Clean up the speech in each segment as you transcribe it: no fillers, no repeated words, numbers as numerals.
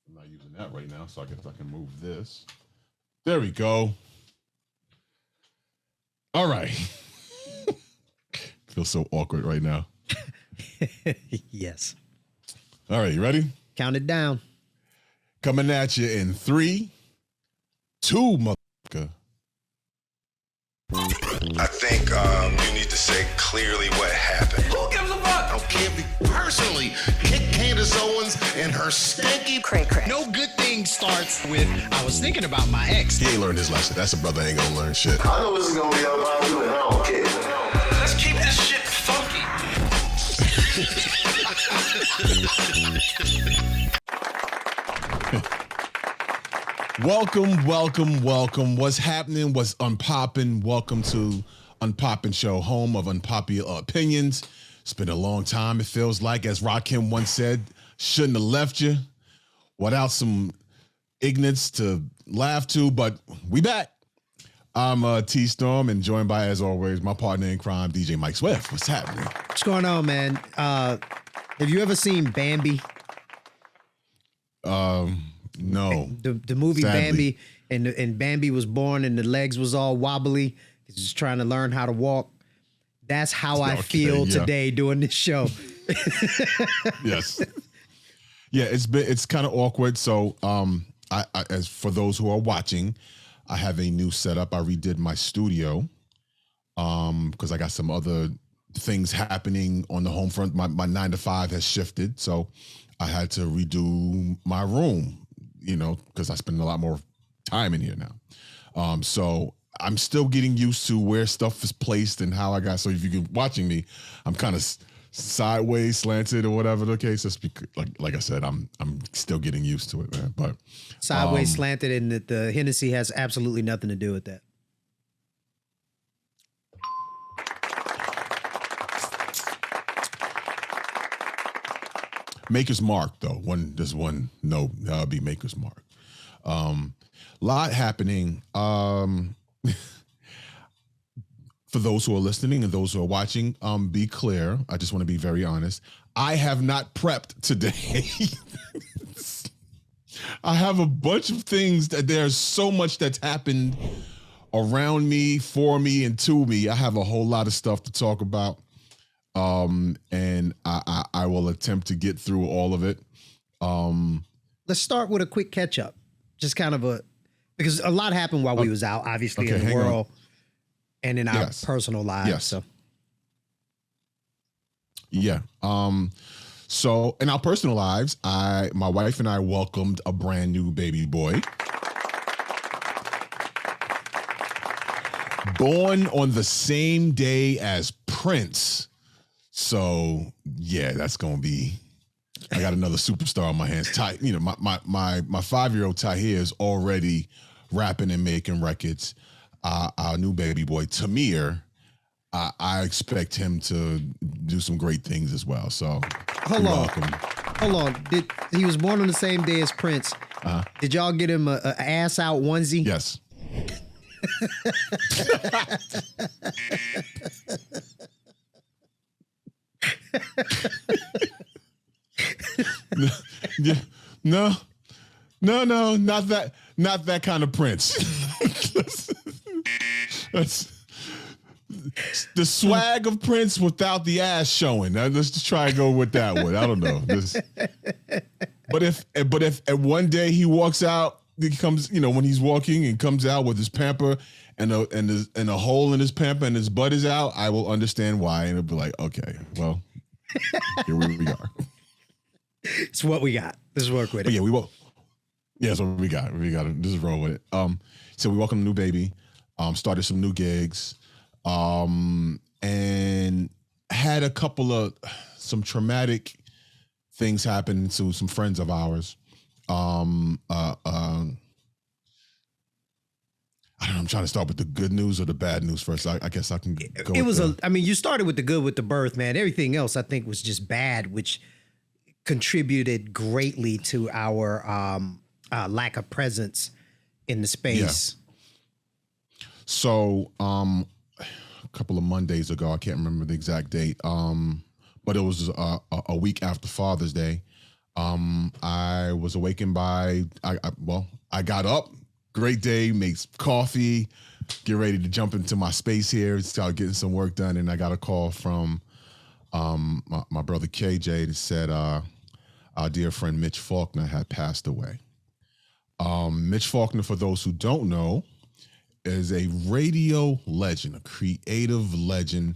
I'm not using that right now, so I guess I can move this. There we go. All right. Feels so awkward right now. Yes. All right, you ready? Count it down. Coming at you in 3, 2, motherfucker. I think you need to say clearly what happened. Who gives a fuck? I don't care if you personally kick Candace Owens and her stinky cray-cray. No good thing starts with, I was thinking about my ex. He ain't learned his lesson. That's a brother ain't gonna learn shit. I know this is gonna be unpopular and I don't care. Let's keep this shit funky. Welcome. What's happening? What's unpoppin'? Welcome to Unpopin Show, home of unpopular opinions. It's been a long time, it feels like. As Rakim once said, shouldn't have left you without some ignorance to laugh to, but we back. I'm T-Storm and joined by, as always, my partner in crime, DJ Mike Swift. What's happening? What's going on, man? Have you ever seen Bambi? No. The movie Sadly. Bambi, and Bambi was born and the legs was all wobbly. He's just trying to learn how to walk. That's how I feel today doing this show. Yes. Yeah, it's kind of awkward. So I as for those who are watching, I have a new setup. I redid my studio because I got some other things happening on the home front. My 9 to 5 has shifted, so I had to redo my room, because I spend a lot more time in here now. So I'm still getting used to where stuff is placed and how I got. So if you're watching me, I'm kind of sideways, slanted, or whatever the case is. Like I said, I'm still getting used to it, man. But Sideways, slanted, and the Hennessy has absolutely nothing to do with that. Maker's Mark, though. There's one note. That'll be Maker's Mark. Lot happening. For those who are listening and those who are watching, be clear. I just want to be very honest. I have not prepped today. I have a bunch of things that there's so much that's happened around me, for me, and to me. I have a whole lot of stuff to talk about. And I will attempt to get through all of it. Let's start with a quick catch up. Just kind of because a lot happened while we was out, obviously, in the world and in our personal lives. Yes. So. Yeah. So in our personal lives, my wife and I welcomed a brand new baby boy. Born on the same day as Prince. So yeah, that's gonna be. I got another superstar on my hands. My 5-year-old Tahir is already rapping and making records. Our new baby boy Tamir, I expect him to do some great things as well. So hold on. He was born on the same day as Prince. Did y'all get him a ass out onesie? Yes. No, not that kind of Prince. That's the swag of Prince without the ass showing. Now, let's just try and go with that one. I don't know. But if one day he walks out, he comes, when he's walking and comes out with his pamper and a hole in his pamper and his butt is out, I will understand why, and it'll be like, okay, well, here we are. It's what we got. Let's work with it. But yeah, we will. Yeah, that's what we got. We got to just roll with it. So we welcomed a new baby, started some new gigs, and had a couple of some traumatic things happen to some friends of ours. I don't know. I'm trying to start with the good news or the bad news first. I guess I can go. You started with the good with the birth, man. Everything else I think was just bad, which contributed greatly to our lack of presence in the space. Yeah. So a couple of Mondays ago, I can't remember the exact date, but it was a week after Father's Day. I was awakened by, I got up, great day, makes coffee, get ready to jump into my space here, start getting some work done. And I got a call from my brother KJ that said our dear friend Mitch Faulkner had passed away. Mitch Faulkner, for those who don't know, is a radio legend, a creative legend.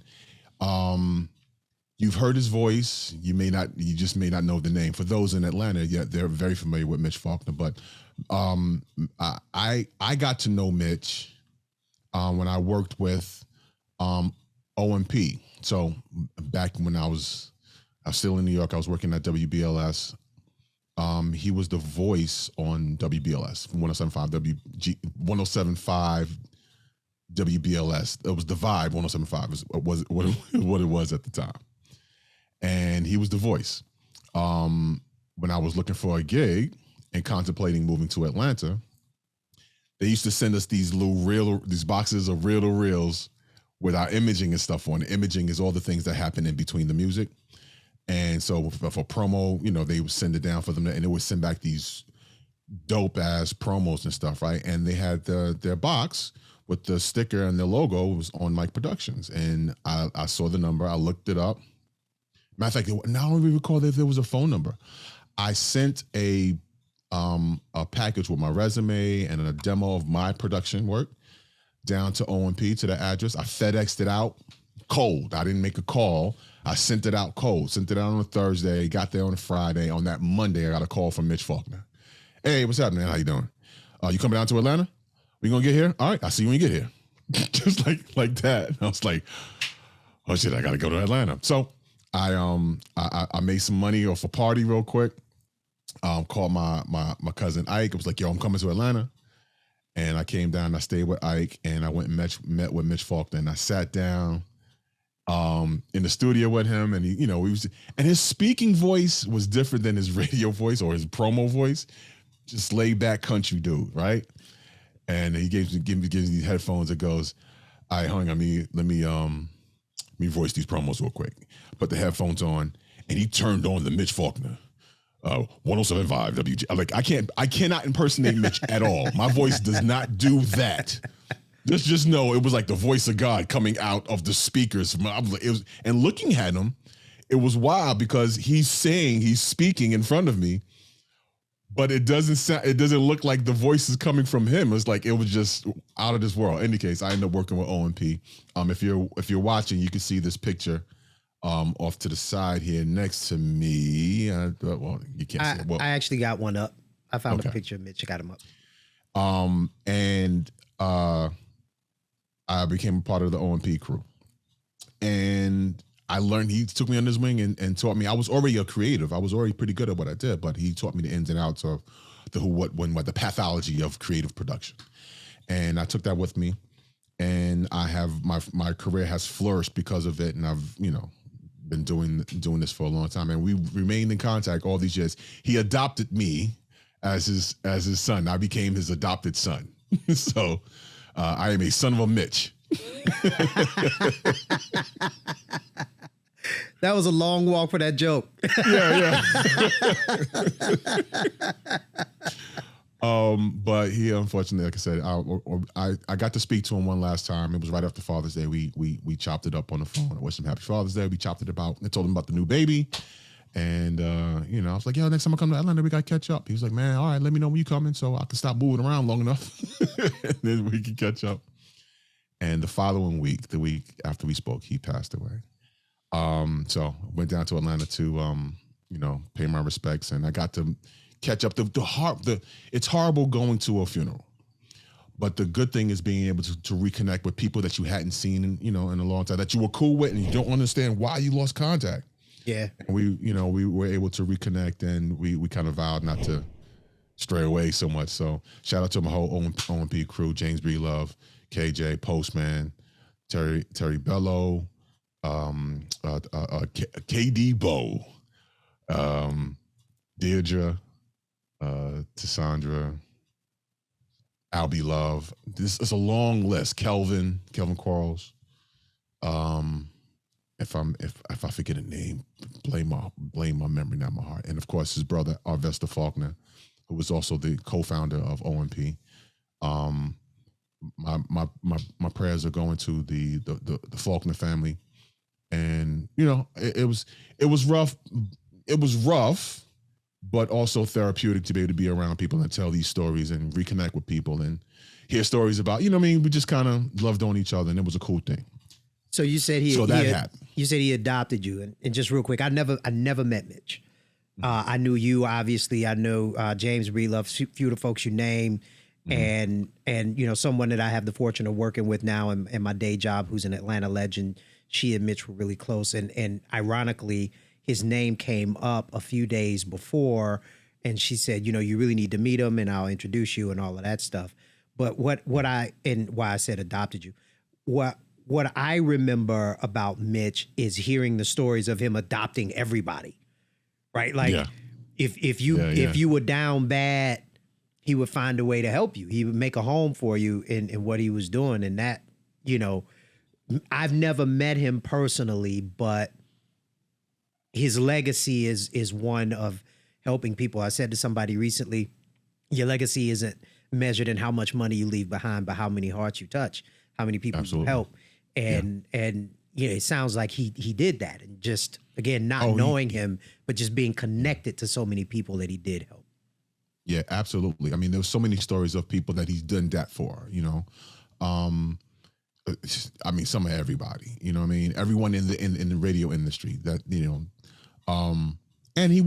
You've heard his voice. You just may not know the name. For those in Atlanta, yeah, they're very familiar with Mitch Faulkner. But I got to know Mitch when I worked with OMP. So back when I was still in New York, I was working at WBLS. He was the voice on WBLS, 107.5 WBLS. It was the Vibe 107.5 was what it was at the time. And he was the voice. When I was looking for a gig and contemplating moving to Atlanta, they used to send us these these boxes of reel-to-reels with our imaging and stuff on. The imaging is all the things that happen in between the music. And so for promo, they would send it down for them, and it would send back these dope ass promos and stuff, right? And they had their box with the sticker and the logo was on Mike Productions. And I saw the number, I looked it up. Matter of fact, now I don't even recall if there was a phone number. I sent a package with my resume and a demo of my production work down to OMP to the address. I FedExed it out cold. I didn't make a call. I sent it out cold. Sent it out on a Thursday. Got there on a Friday. On that Monday, I got a call from Mitch Faulkner. Hey, what's happening? How you doing? You coming down to Atlanta? We gonna get here? All right, I'll see you when you get here. Just like that. I was like, oh shit, I gotta go to Atlanta. So I made some money off a party real quick. Called my cousin Ike. I was like, yo, I'm coming to Atlanta. And I came down, I stayed with Ike, and I went and met with Mitch Faulkner, and I sat down in the studio with him, and and his speaking voice was different than his radio voice or his promo voice. Just laid back country dude, right? And he gives me these headphones. It goes, all right, hang on, let me voice these promos real quick. Put the headphones on, and he turned on the Mitch Faulkner. 107.5 WG. Like I cannot impersonate Mitch at all. My voice does not do that. Just know it was like the voice of God coming out of the speakers. And looking at him, it was wild because he's speaking in front of me, but it doesn't look like the voice is coming from him. It's like it was just out of this world. In any case, I ended up working with OMP. If you're watching, you can see this picture off to the side here next to me. Well, you can't see it. Well, I actually got one up. I found a picture of Mitch. I got him up. I became a part of the OMP crew. And I learned, he took me under his wing and taught me. I was already a creative. I was already pretty good at what I did, but he taught me the ins and outs of the who, what, when, what, the pathology of creative production. And I took that with me. And I have my career has flourished because of it. And I've, been doing this for a long time. And we remained in contact all these years. He adopted me as his son. I became his adopted son. So I am a son of a Mitch. That was a long walk for that joke. Yeah. But he, unfortunately, like I said, I got to speak to him one last time. It was right after Father's Day. We chopped it up on the phone. I wished him happy Father's Day. We chopped it about. I told him about the new baby, and I was like, yo, next time I come to Atlanta, we got to catch up. He was like, man, all right, let me know when you coming so I can stop moving around long enough, and then we can catch up. And the following week, the week after we spoke, he passed away. So I went down to Atlanta to pay my respects, and I got to catch up. It's horrible going to a funeral, but the good thing is being able to reconnect with people that you hadn't seen in a long time, that you were cool with, and you don't understand why you lost contact. Yeah, and we were able to reconnect, and we kind of vowed not to stray away so much. So shout out to my whole OMP crew: James B. Love, KJ, Postman, Terry Bello, KD Bo, Deirdre, Tassandra, Albie Love. This is a long list. Kelvin Quarles. If I forget a name, blame my memory, not my heart. And of course, his brother Arvesta Faulkner, who was also the co-founder of OMP. My prayers are going to the Faulkner family, and it was rough. It was rough, but also therapeutic to be able to be around people and tell these stories and reconnect with people and hear stories about. We just kind of loved on each other, and it was a cool thing. So you said happened. You said he adopted you, and just real quick, I never met Mitch. I knew you, obviously. I know James Breedlove, few of the folks you named, and someone that I have the fortune of working with now in my day job, who's an Atlanta legend. She and Mitch were really close, and ironically, his name came up a few days before, and she said, you really need to meet him, and I'll introduce you, and all of that stuff. But why I said adopted you, what I remember about Mitch is hearing the stories of him adopting everybody. Right? Like if you were down bad, he would find a way to help you. He would make a home for you in what he was doing. And that, I've never met him personally, but his legacy is one of helping people. I said to somebody recently, your legacy isn't measured in how much money you leave behind, but how many hearts you touch, how many people you help. And it sounds like he did that, and just again not knowing him, but just being connected to so many people that he did help. Yeah, absolutely. I mean, there were so many stories of people that he's done that for. I mean, some of everybody. Everyone in the radio industry that and he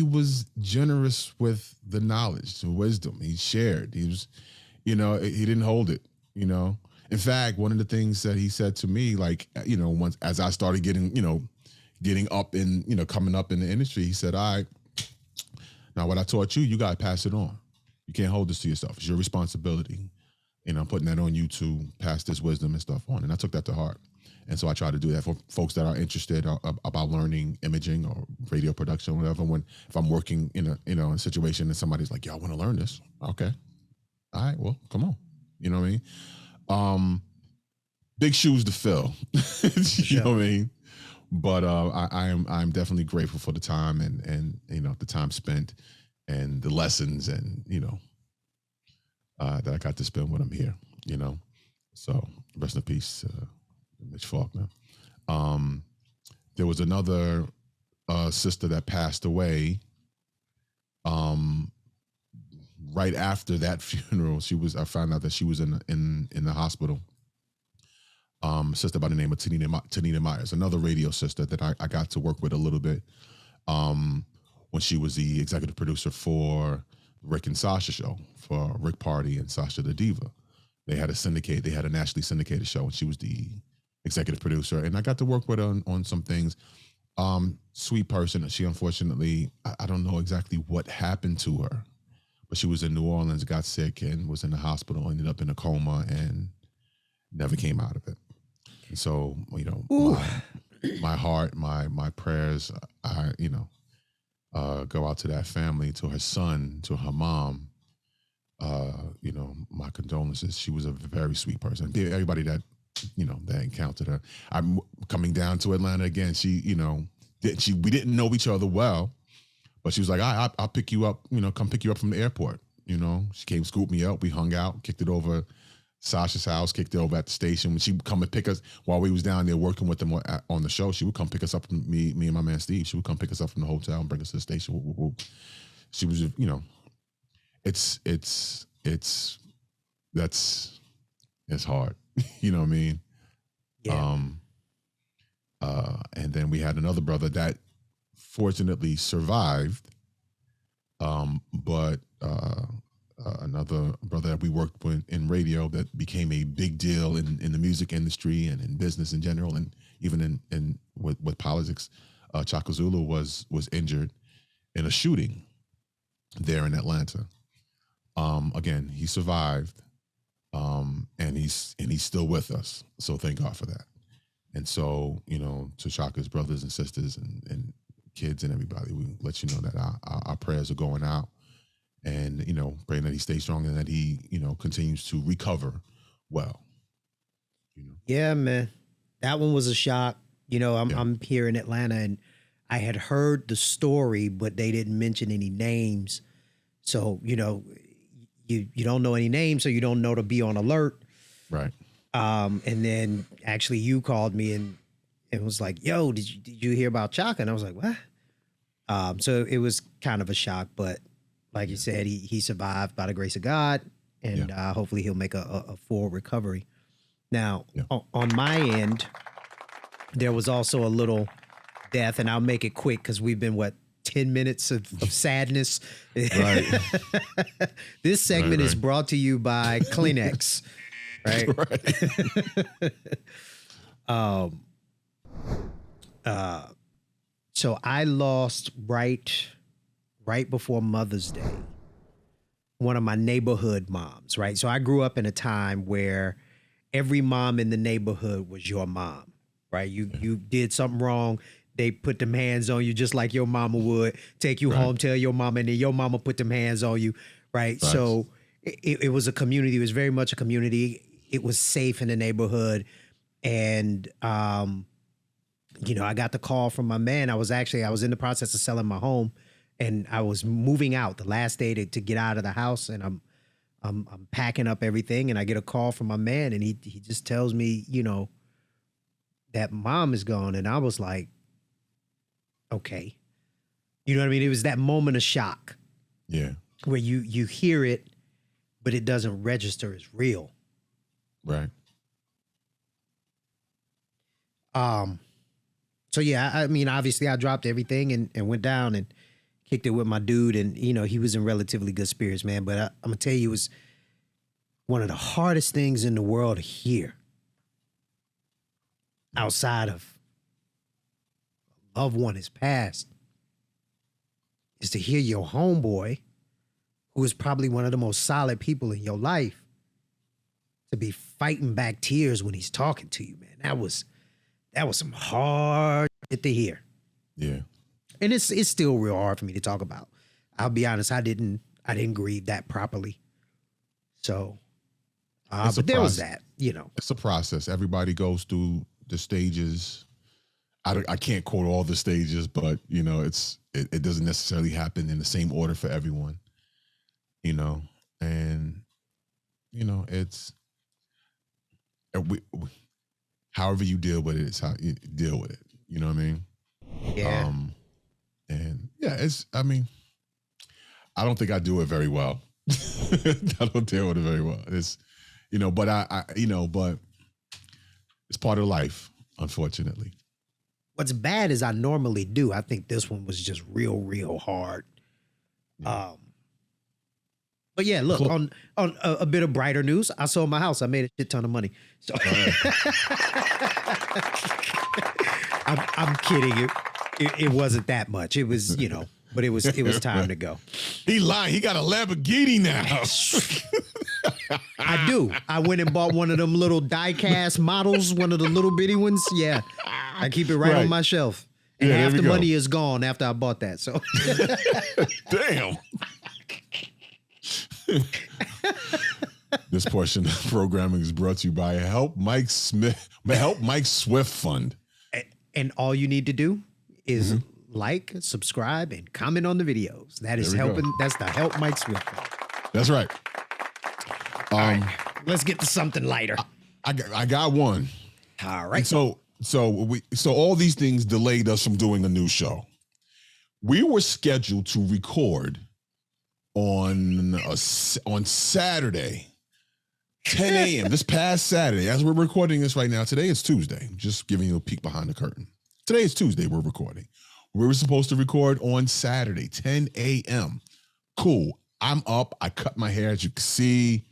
was generous with the knowledge, the wisdom he shared. He was, he didn't hold it. In fact, one of the things that he said to me, like, once as I started getting up in, coming up in the industry, he said, all right, now what I taught you, you got to pass it on. You can't hold this to yourself. It's your responsibility. I'm putting that on you to pass this wisdom and stuff on. And I took that to heart. And so I try to do that for folks that are interested about learning imaging or radio production or whatever. If I'm working in a situation and somebody's like, yeah, I want to learn this. Okay. All right, well, come on. You know what I mean? Big shoes to fill, you know what I mean? But I'm definitely grateful for the time and the time spent and the lessons and that I got to spend with him here. So rest in peace, Mitch Faulkner. There was another sister that passed away. Right after that funeral, I found out that she was in the hospital. Sister by the name of Tanita Myers, another radio sister that I got to work with a little bit when she was the executive producer for Rick and Sasha show, for Rick Party and Sasha the Diva. They had a nationally syndicated show, and she was the executive producer. And I got to work with her on some things. Sweet person. She unfortunately, I don't know exactly what happened to her, but she was in New Orleans, got sick, and was in the hospital, ended up in a coma, and never came out of it. And so, my heart, my prayers, go out to that family, to her son, to her mom. My condolences. She was a very sweet person. Everybody that encountered her. I'm coming down to Atlanta again. We didn't know each other well. But she was like, I'll pick you up, come pick you up from the airport. She came, scooped me up. We hung out, kicked it over Sasha's house, kicked it over at the station. When she would come and pick us, while we was down there working with them on the show, she would come pick us up, me and my man Steve. She would come pick us up from the hotel and bring us to the station. Whoop, whoop, whoop. She was, it's hard. You know what I mean? Yeah. And then we had another brother that fortunately survived, but another brother that we worked with in radio that became a big deal in the music industry and in business in general, and even in with politics. Chaka Zulu was injured in a shooting there in Atlanta. Again, he survived, and he's still with us. So thank God for that. And so, to Chaka's brothers and sisters and kids and everybody, we let you know that our prayers are going out, and praying that he stays strong and that he continues to recover well. Yeah, man, that one was a shock. I'm here in Atlanta, and I had heard the story, but they didn't mention any names. So, you don't know any names, so you don't know to be on alert. Right. And then actually you called me and was like, yo, did you hear about Chaka? And I was like, what? So it was kind of a shock, but like you said, he survived by the grace of God, and hopefully he'll make a full recovery. Now, on my end, there was also a little death, and I'll make it quick because we've been, 10 minutes of sadness. Right. This segment is brought to you by Kleenex. Right. So I lost right before Mother's Day one of my neighborhood moms, right? So I grew up in a time where every mom in the neighborhood was your mom, right? You did something wrong, they put them hands on you just like your mama would, take you home, tell your mama, and then your mama put them hands on you, right? Nice. So it was a community. It was very much a community. It was safe in the neighborhood. And, I got the call from my man. I was in the process of selling my home, and I was moving out the last day to get out of the house, and I'm packing up everything, and I get a call from my man, and he just tells me, that mom is gone. And I was like, okay. You know what I mean? It was that moment of shock. Yeah. Where you hear it, but it doesn't register as real. Right. So yeah, I mean, obviously I dropped everything and went down and kicked it with my dude. And, he was in relatively good spirits, man. But I'm going to tell you, it was one of the hardest things in the world to hear outside of a loved one has passed, is to hear your homeboy, who is probably one of the most solid people in your life, to be fighting back tears when he's talking to you, man. That was some hard shit to hear. Yeah. And it's still real hard for me to talk about. I'll be honest, I didn't grieve that properly. So, but there was that, It's a process. Everybody goes through the stages. I can't quote all the stages, but it doesn't necessarily happen in the same order for everyone. And it's however you deal with it, it's how you deal with it. You know what I mean? Yeah. And yeah, I don't think I do it very well. I don't deal with it very well. It's, but but it's part of life, unfortunately. What's bad is I normally do. I think this one was just real, real hard. Yeah. But yeah, look, on a bit of brighter news, I sold my house. I made a shit ton of money. So I'm kidding. It wasn't that much. It was, but it was time to go. He lying. He got a Lamborghini now. I do. I went and bought one of them little die-cast models, one of the little bitty ones. Yeah. I keep it right on my shelf. And half the money is gone after I bought that. So damn. This portion of programming is brought to you by Help Mike Swift Fund. And all you need to do is like, subscribe, and comment on the videos. That is helping. Go. That's the Help Mike Swift Fund. That's right. All right, let's get to something lighter. I got one. All right. So all these things delayed us from doing a new show. We were scheduled to record on Saturday, 10 a.m. this past Saturday. As we're recording this right now, today is Tuesday. Just giving you a peek behind the curtain. Today is Tuesday. We're recording. We were supposed to record on Saturday, 10 a.m. Cool. I'm up. I cut my hair, as you can see.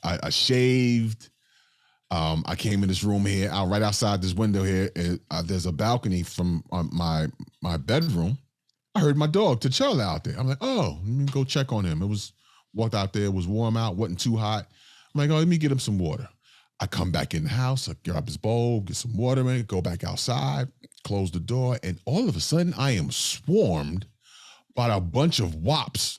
I shaved. I came in this room here, right outside this window here. There's a balcony from my bedroom. I heard my dog T'Challa out there. I'm like, oh, let me go check on him. Walked out there, it was warm out, wasn't too hot. I'm like, oh, let me get him some water. I come back in the house, I grab his bowl, get some water in it, go back outside, close the door, and all of a sudden I am swarmed by a bunch of wasps.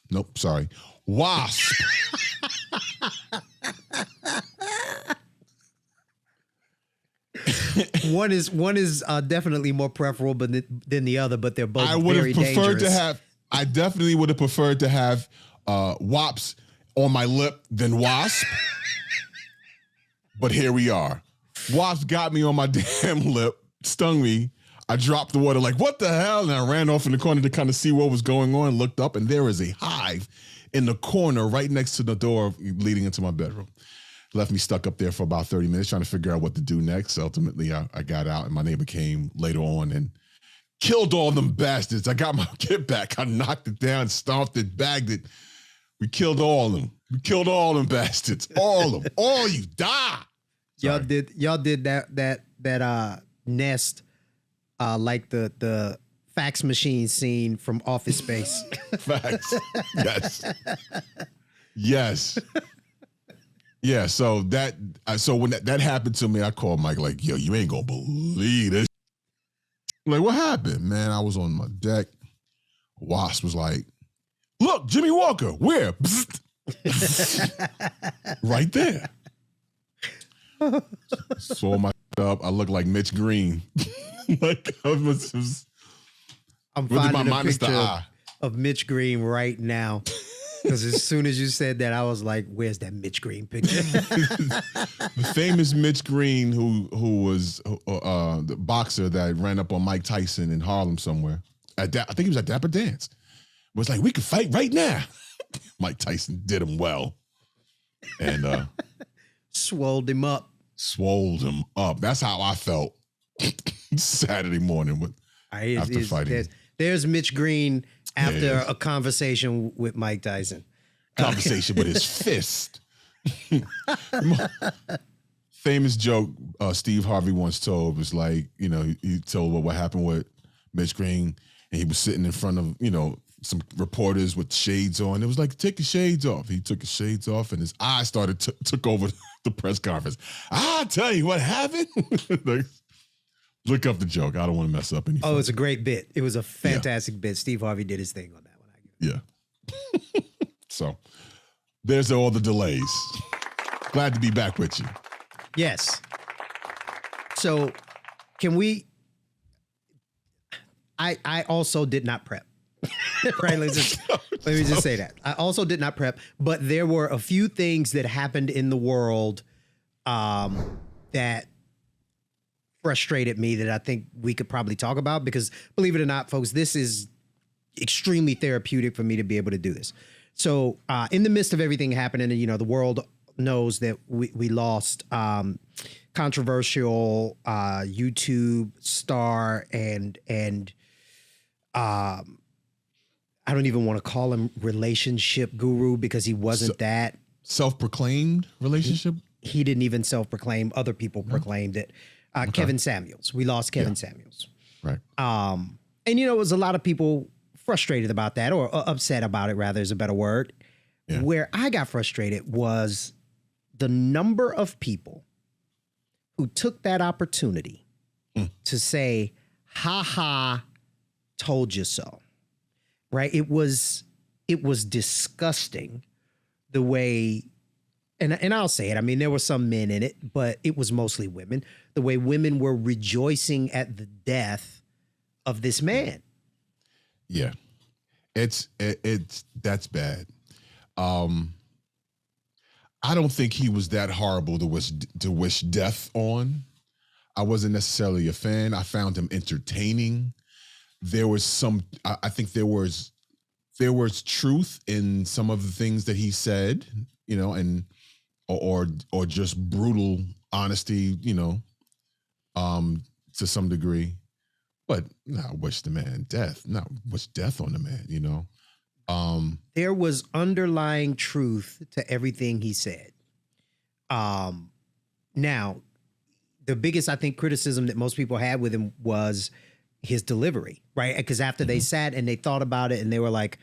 One is definitely more preferable than the other, but they're both very dangerous. I definitely would have preferred to have Waps on my lip than wasp. But here we are. Wasp got me on my damn lip, stung me. I dropped the water like, what the hell? And I ran off in the corner to kind of see what was going on, looked up, and there is a hive in the corner right next to the door leading into my bedroom. Left me stuck up there for about 30 minutes trying to figure out what to do next. Ultimately, I got out, and my neighbor came later on and killed all them bastards. I got my kit back. I knocked it down, stomped it, bagged it. We killed all of them. We killed all them bastards. All of them. All you die. Sorry. Y'all did that nest like the fax machine scene from Office Space. Facts. Yes. Yes. Yeah. So when that happened to me, I called Mike like, yo, you ain't gonna believe this. I'm like, what happened? Man, I was on my deck. Wasp was like, look, Jimmy Walker, where? Right there. Saw my up. I look like Mitch Green. Like I'm finding a picture of Mitch Green right now. Because as soon as you said that, I was like, where's that Mitch Green picture? The famous Mitch Green who was the boxer that ran up on Mike Tyson in Harlem somewhere. I think he was at Dapper Dance. Was like, we could fight right now. Mike Tyson did him well. And swolled him up. That's how I felt Saturday morning after fighting. There's Mitch Green after a conversation with Mike Tyson. Conversation with his fist. Famous joke Steve Harvey once told was like, he told what happened with Mitch Green, and he was sitting in front of, some reporters with shades on. It was like, take your shades off. He took his shades off, and his eyes took over the press conference. I'll tell you what happened. Like, look up the joke. I don't want to mess up anything. Oh, it's a great bit. It was a fantastic bit. Steve Harvey did his thing on that one. Yeah. So there's all the delays. Glad to be back with you. Yes. So can we, I also did not prep. Right, let me just say that. I also did not prep, but there were a few things that happened in the world that frustrated me that I think we could probably talk about, because believe it or not, folks, this is extremely therapeutic for me to be able to do this. So in the midst of everything happening, the world knows that we lost controversial YouTube star and I don't even want to call him relationship guru, because he wasn't that. Self-proclaimed relationship? He didn't even self-proclaim. Other people proclaimed it. Okay. Kevin Samuels. We lost Kevin Samuels. Right. And, it was a lot of people frustrated about that, or upset about it, rather, is a better word. Yeah. Where I got frustrated was the number of people who took that opportunity to say, ha ha, told you so. Right. It was disgusting the way, and I'll say it. I mean, there were some men in it, but it was mostly women. The way women were rejoicing at the death of this man. Yeah, it's that's bad. I don't think he was that horrible to wish death on. I wasn't necessarily a fan. I found him entertaining. There was I think there was truth in some of the things that he said, and or just brutal honesty, to some degree. But no, wish the man death. No, wish death on the man, There was underlying truth to everything he said. Now, the biggest, I think, criticism that most people had with him was his delivery, right? Because after they sat and they thought about it, and they were like,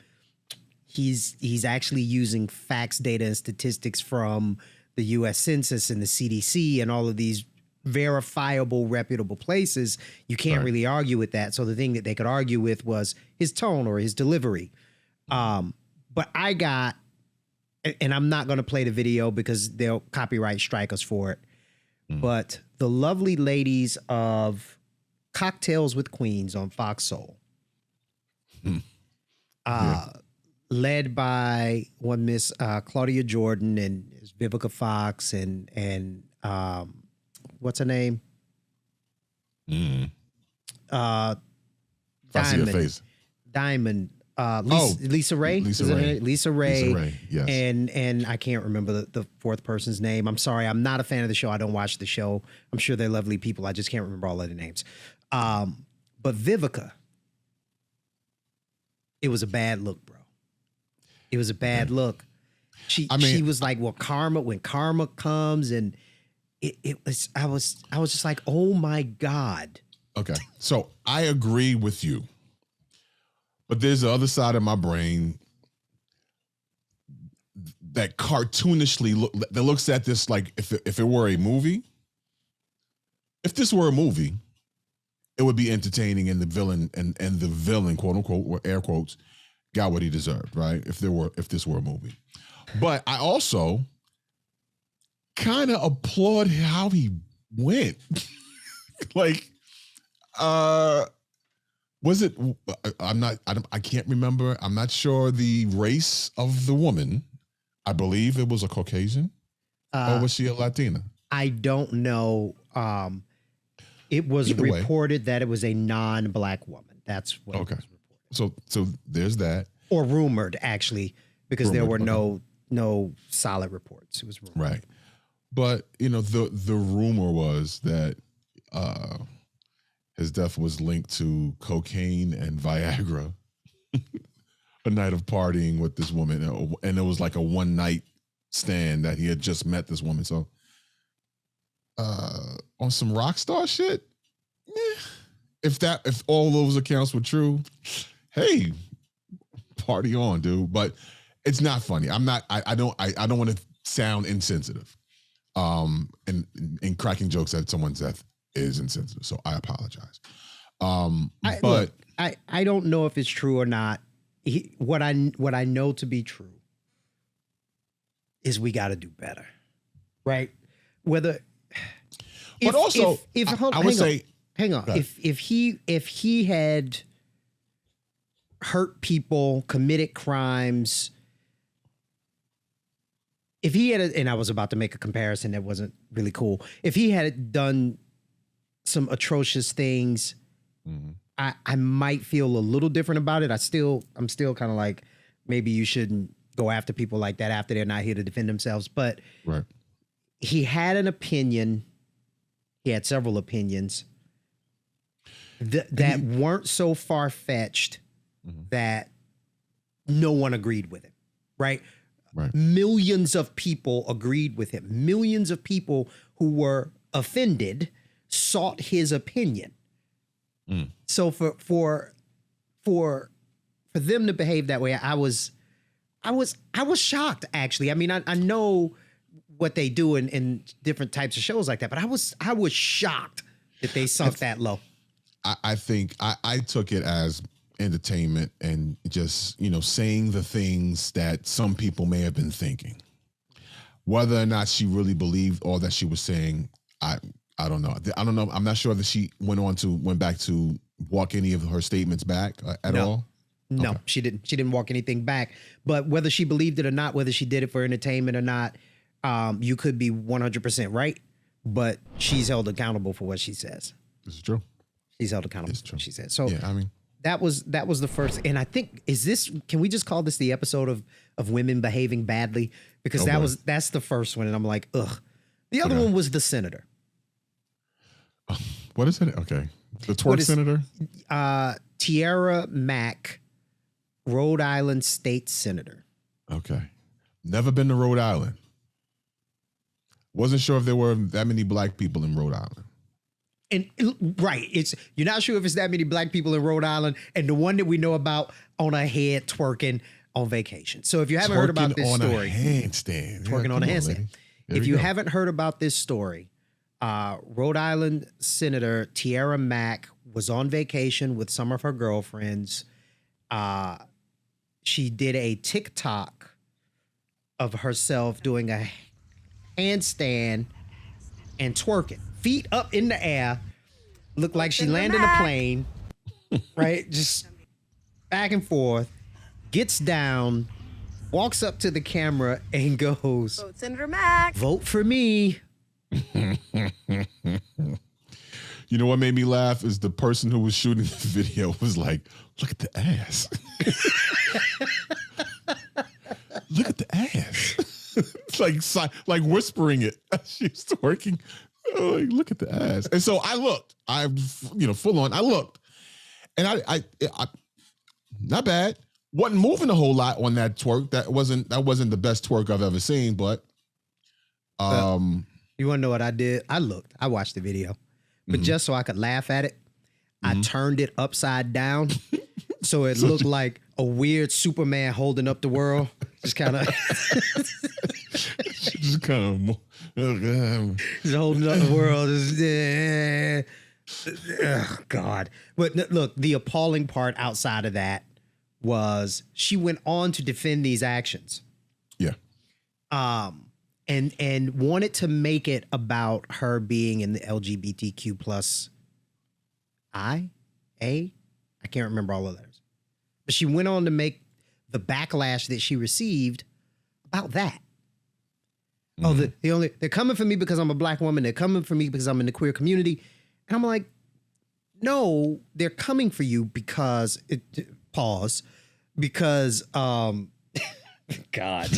he's actually using facts, data, and statistics from the U.S. Census and the CDC and all of these verifiable, reputable places. You can't really argue with that. So the thing that they could argue with was his tone or his delivery. But I got, and I'm not going to play the video because they'll copyright strike us for it, but the lovely ladies of Cocktails with Queens on Fox Soul led by one Miss Claudia Jordan and Vivica Fox and what's her name? I see her face. Diamond. Lisa Ray. Lisa Ray. Lisa Ray. Lisa Ray, yes. And I can't remember the fourth person's name. I'm sorry. I'm not a fan of the show. I don't watch the show. I'm sure they're lovely people. I just can't remember all of their names. But Vivica, it was a bad look, bro. It was a bad look. She was like, well, when karma comes, and I was just like, oh my God. Okay. So I agree with you. But there's the other side of my brain that cartoonishly that looks at this like if it were a movie. If this were a movie, it would be entertaining, and the villain, quote unquote, or air quotes, got what he deserved, right? If this were a movie. But I also kind of applaud how he went. Like, was it? I can't remember. I'm not sure the race of the woman. I believe it was a Caucasian, or was she a Latina? I don't know. It was Either way. reported that it was a non-black woman. That's what Okay. was reported. So there's that. Or rumored, actually, because there were Rumored, no solid reports. It was rumored. Right. But the rumor was that his death was linked to cocaine and Viagra. A night of partying with this woman, and it was like a one night stand that he had just met this woman. So on some rock star shit, if all those accounts were true, hey, party on, dude. But it's not funny. I don't want to sound insensitive. And cracking jokes at someone's death is insensitive. So I apologize. I don't know if it's true or not. What I know to be true is we got to do better, right? Whether, but also, I would say, hang on. If he had hurt people, committed crimes, if he had, and I was about to make a comparison that wasn't really cool. If he had done some atrocious things, I might feel a little different about it. I'm still kind of like, maybe you shouldn't go after people like that after they're not here to defend themselves. But right. He had an opinion. He had several opinions that weren't so far-fetched that no one agreed with him, right? Right. Millions of people agreed with him. Millions of people who were offended sought his opinion. So for them to behave that way, I was shocked, actually. I mean, I know what they do in different types of shows like that, but I was shocked that they sunk that low. I think I took it as entertainment and just, saying the things that some people may have been thinking. Whether or not she really believed all that she was saying, I don't know. I'm not sure that she went back to walk any of her statements back at all. No, Okay. She didn't. She didn't walk anything back. But whether she believed it or not, whether she did it for entertainment or not, you could be 100% right. But she's held accountable for what she says. This is true. She's held accountable for what she says. So yeah, I mean, that was the first. And I think, can we just call this the episode of women behaving badly? Because that's the first one. And I'm like, ugh. The other one was the senator. What is it? Okay. The twerk senator? Tiara Mack, Rhode Island state senator. Okay. Never been to Rhode Island. Wasn't sure if there were that many black people in Rhode Island. And right, you're not sure if it's that many black people in Rhode Island, and the one that we know about on a head twerking on vacation. So if you haven't heard about this story, a handstand. Twerking on a handstand. If you haven't heard about this story, Rhode Island Senator Tiara Mack was on vacation with some of her girlfriends. She did a TikTok of herself doing a handstand and twerking, feet up in the air. Looked like she landed a plane, right? Just back and forth. gets down, walks up to the camera and goes, Vote Senator Mack. vote for me. You know what made me laugh is the person who was shooting the video was like, look at the ass. Look at the ass. It's like whispering it as she's twerking. Oh, like, look at the ass. And so I looked. Full on. I looked. And I not bad. Wasn't moving a whole lot on that twerk. That wasn't the best twerk I've ever seen, but you want to know what I did? I looked. I watched the video. But just so I could laugh at it, I turned it upside down so it looked like a weird Superman holding up the world. Just kind of just kind of just holding up the world. Oh, God. But look, the appalling part outside of that was she went on to defend these actions. Yeah. And wanted to make it about her being in the LGBTQ plus I can't remember all of those. But she went on to make the backlash that she received about that. Oh, they're coming for me because I'm a black woman. They're coming for me because I'm in the queer community. And I'm like, no, they're coming for you because because God.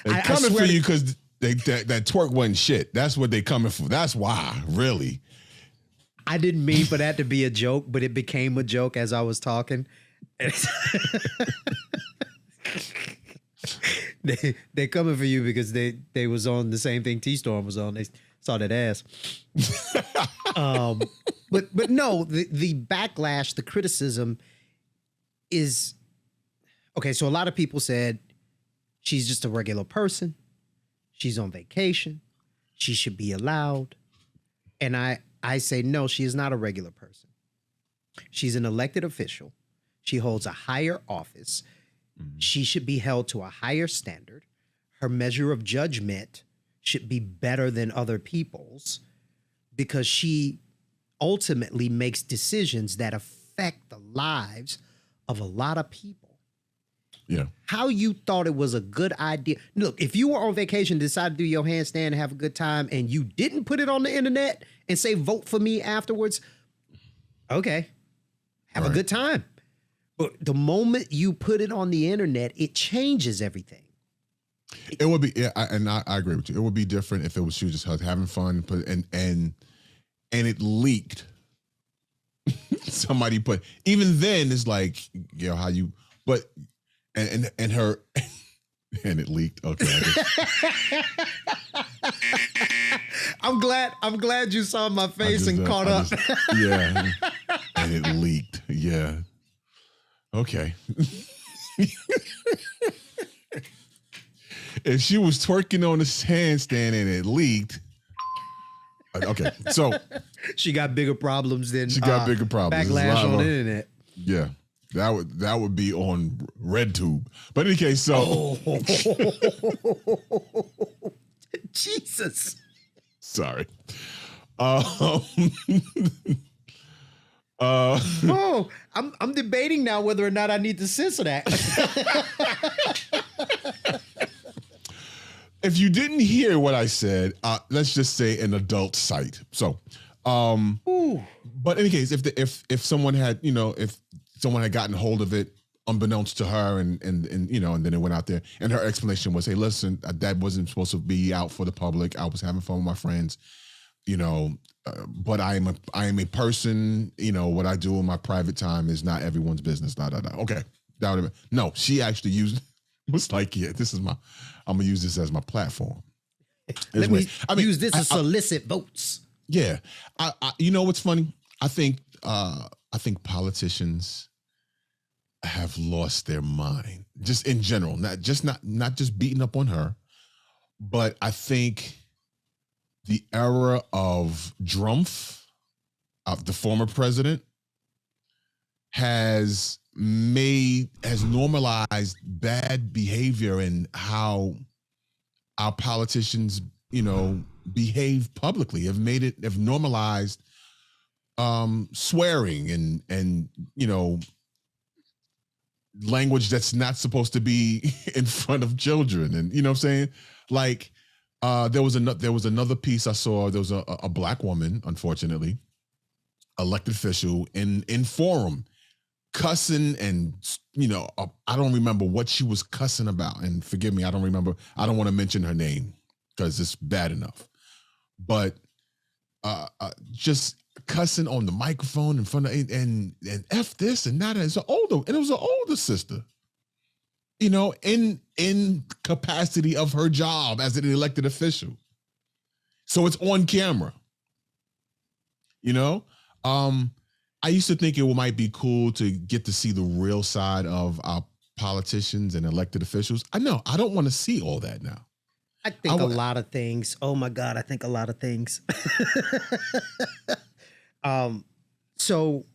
They're coming for you because that twerk wasn't shit. That's what they coming for. That's why, really. I didn't mean for that to be a joke, but it became a joke as I was talking. They're coming for you because they was on the same thing T-Storm was on. They saw that ass. But no, the backlash, the criticism is okay. So a lot of people said she's just a regular person. She's on vacation. She should be allowed. And I say, no, she is not a regular person. She's an elected official. She holds a higher office. She should be held to a higher standard. Her measure of judgment should be better than other people's because she ultimately makes decisions that affect the lives of a lot of people. Yeah. How you thought it was a good idea. Look, if you were on vacation, decided to do your handstand and have a good time, and you didn't put it on the internet and say, vote for me afterwards, okay, have a good time. But the moment you put it on the internet, it changes everything. It would be, yeah, I agree with you. It would be different if it was she was just having fun, and it leaked. Somebody put, even then it's like, you know, how you, but and her and it leaked. Okay. I'm glad you saw my face and caught up. Yeah. And it leaked. Yeah. Okay. If she was twerking on this handstand and it leaked. Okay. So she got bigger problems than backlash on the internet. Yeah. That would be on RedTube. But in any case, so Jesus. Sorry. I'm debating now whether or not I need to censor that. If you didn't hear what I said, let's just say an adult site. So, but in any case, if someone had, you know, if someone had gotten hold of it unbeknownst to her and you know, and then it went out there, and her explanation was, hey, listen, that wasn't supposed to be out for the public. I was having fun with my friends, you know, but I am a person, you know, what I do in my private time is not everyone's business. Okay. That would have been, no, she actually was like, yeah, I'm gonna use this as my platform. Let me use this to solicit votes. Yeah. I you know what's funny? I think politicians have lost their mind, just in general, not just beating up on her, but I think the era of Drumpf, the former president, has normalized bad behavior and how our politicians, you know, behave publicly, have normalized swearing and language that's not supposed to be in front of children, and you know what I'm saying? Like there was another piece I saw. There was a black woman, unfortunately, elected official in forum, cussing, and I don't remember what she was cussing about, and forgive me, I don't remember. I don't want to mention her name because it's bad enough, but just cussing on the microphone in front of and F this and that. It was an older sister, in capacity of her job as an elected official. So it's on camera. I used to think it might be cool to get to see the real side of our politicians and elected officials. I don't want to see all that now. I think a lot of things. Oh my God, I think a lot of things. So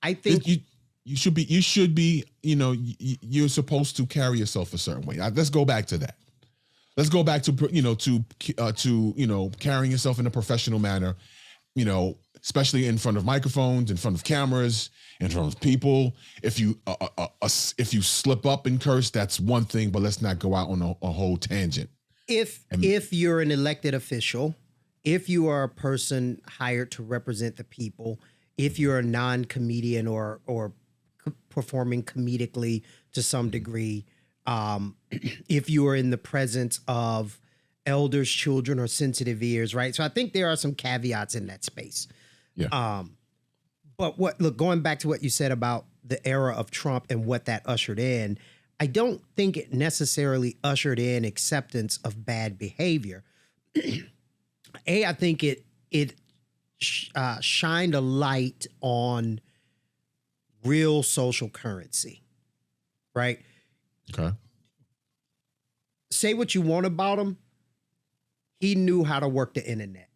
I think you should be, you're supposed to carry yourself a certain way. Let's go back to that. Let's go back to carrying yourself in a professional manner, especially in front of microphones, in front of cameras, in front of people. If you slip up and curse, that's one thing, but let's not go out on a whole tangent. If you're an elected official, if you are a person hired to represent the people, if you're a non-comedian or performing comedically to some degree, if you are in the presence of elders, children, or sensitive ears, right? So I think there are some caveats in that space. Yeah. But going back to what you said about the era of Trump and what that ushered in, I don't think it necessarily ushered in acceptance of bad behavior. I think it shined a light on real social currency, right? Okay. Say what you want about him. He knew how to work the internet.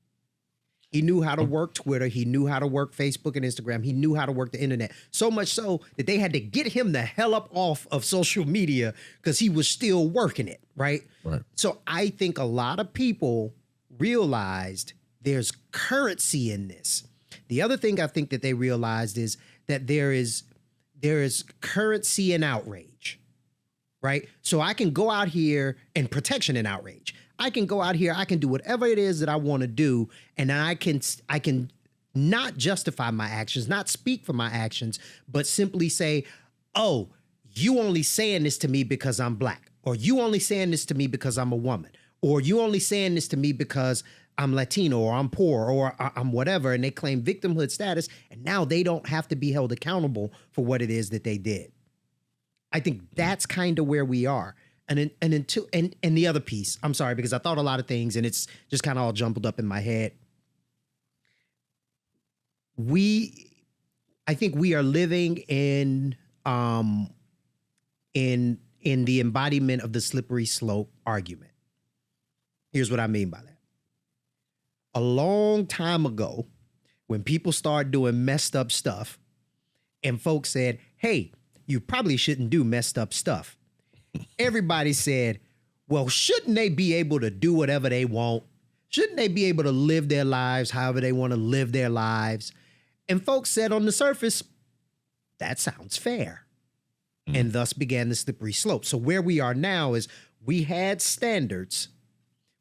He knew how to work Twitter. He knew how to work Facebook and Instagram. He knew how to work the internet. So much so that they had to get him the hell up off of social media because he was still working it, right? Right. So I think a lot of people realized there's currency in this. The other thing I think that they realized is that there is currency in outrage, right? So I can go out here and protection in outrage. I can go out here, I can do whatever it is that I want to do, and I can not justify my actions, not speak for my actions, but simply say, oh, you only saying this to me because I'm black, or you only saying this to me because I'm a woman, or you only saying this to me because I'm Latino, or I'm poor, or I'm whatever, and they claim victimhood status, and now they don't have to be held accountable for what it is that they did. I think that's kind of where we are. And the other piece, I'm sorry, because I thought a lot of things and it's just kind of all jumbled up in my head. I think we are living in the embodiment of the slippery slope argument. Here's what I mean by that. A long time ago, when people started doing messed up stuff and folks said, hey, you probably shouldn't do messed up stuff. Everybody said, well, shouldn't they be able to do whatever they want? Shouldn't they be able to live their lives however they want to live their lives? And folks said on the surface, that sounds fair. And thus began the slippery slope. So where we are now is we had standards.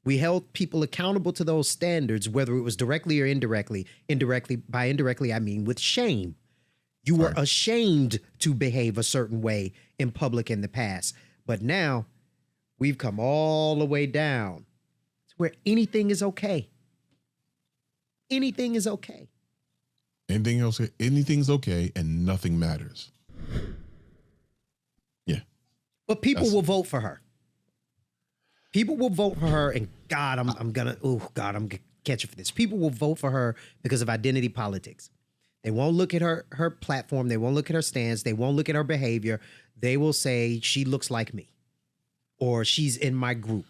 We held people accountable to those standards, whether it was directly or indirectly. By indirectly, I mean with shame. You were ashamed to behave a certain way in public in the past. But now we've come all the way down to where anything is okay. Anything is okay. Anything's okay and nothing matters. Yeah. But people will vote for her. People will vote for her, and God, I'm gonna catch you for this. People will vote for her because of identity politics. They won't look at her platform. They won't look at her stance. They won't look at her behavior. They will say she looks like me, or she's in my group,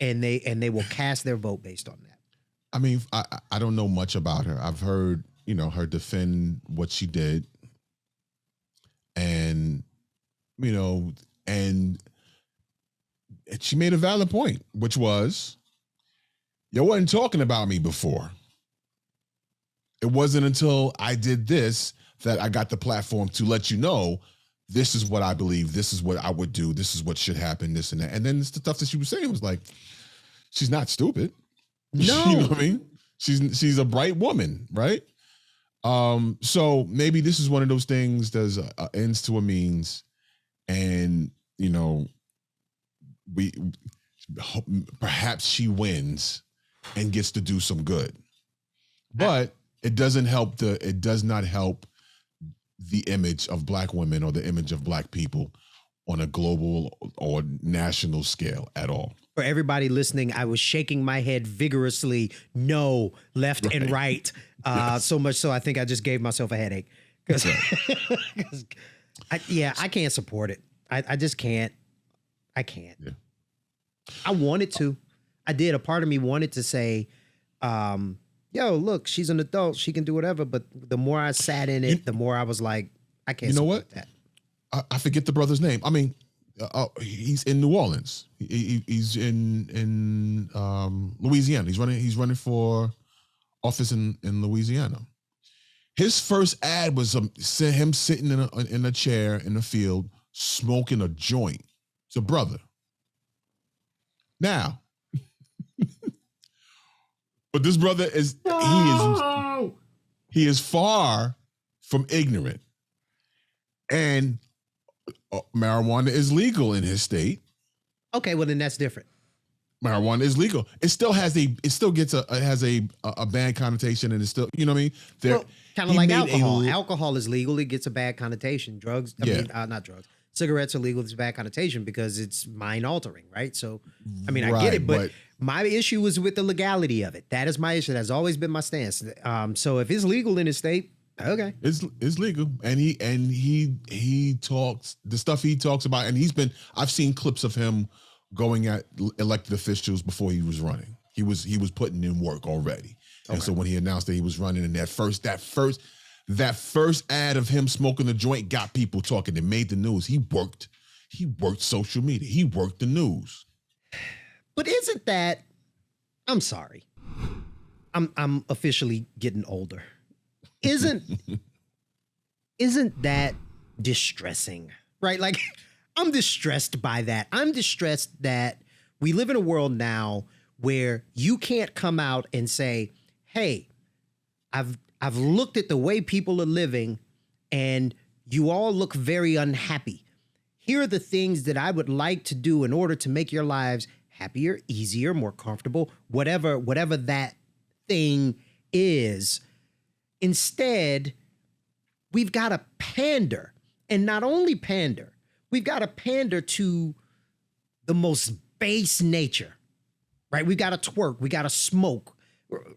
and they will cast their vote based on that. I mean, I don't know much about her. I've heard her defend what she did, and and she made a valid point, which was, you wasn't talking about me before. It wasn't until I did this that I got the platform to let you know this is what I believe, this is what I would do, this is what should happen, this and that. And then the stuff that she was saying was like, she's not stupid. No. You know what I mean? She's a bright woman, right? So maybe this is one of those things there's ends to a means, and you know, perhaps she wins and gets to do some good. But it does not help the image of black women or the image of black people on a global or national scale at all. For everybody listening, I was shaking my head vigorously, no, left and right. Yes. So much so I think I just gave myself a headache. Because I can't support it. I just can't. I can't. Yeah. I wanted to. I did. A part of me wanted to say, yo, look, she's an adult. She can do whatever. But the more I sat in it, the more I was like, I can't support that. I forget the brother's name. I mean, he's in New Orleans. He's in Louisiana. He's running for office in Louisiana. His first ad was him sitting in a chair in the field smoking a joint. It's a brother. Now, but this brother he is far from ignorant, and marijuana is legal in his state. Okay, well then that's different. Marijuana is legal. It still has a bad connotation, and it's still, you know what I mean? Well, kind of like alcohol. Alcohol is legal. It gets a bad connotation. Drugs, not drugs. Cigarettes are legal. It's a bad connotation because it's mind altering, right? So, I mean, I get it, but my issue was with the legality of it. That is my issue. That's always been my stance. So if it's legal in his state, okay, it's legal, and he talks the stuff he talks about, and I've seen clips of him going at elected officials before he was running. He was putting in work already, and so when he announced that he was running, and that first ad of him smoking the joint got people talking. It made the news. He worked social media. He worked the news. But isn't that? I'm sorry. I'm officially getting older. Isn't that distressing? Right? Like, I'm distressed by that. I'm distressed that we live in a world now where you can't come out and say, "Hey, I've looked at the way people are living and you all look very unhappy. Here are the things that I would like to do in order to make your lives happier, easier, more comfortable, whatever that thing is." Instead, we've got to pander, and not only pander, we've got to pander to the most base nature, right? We got to twerk, we got to smoke,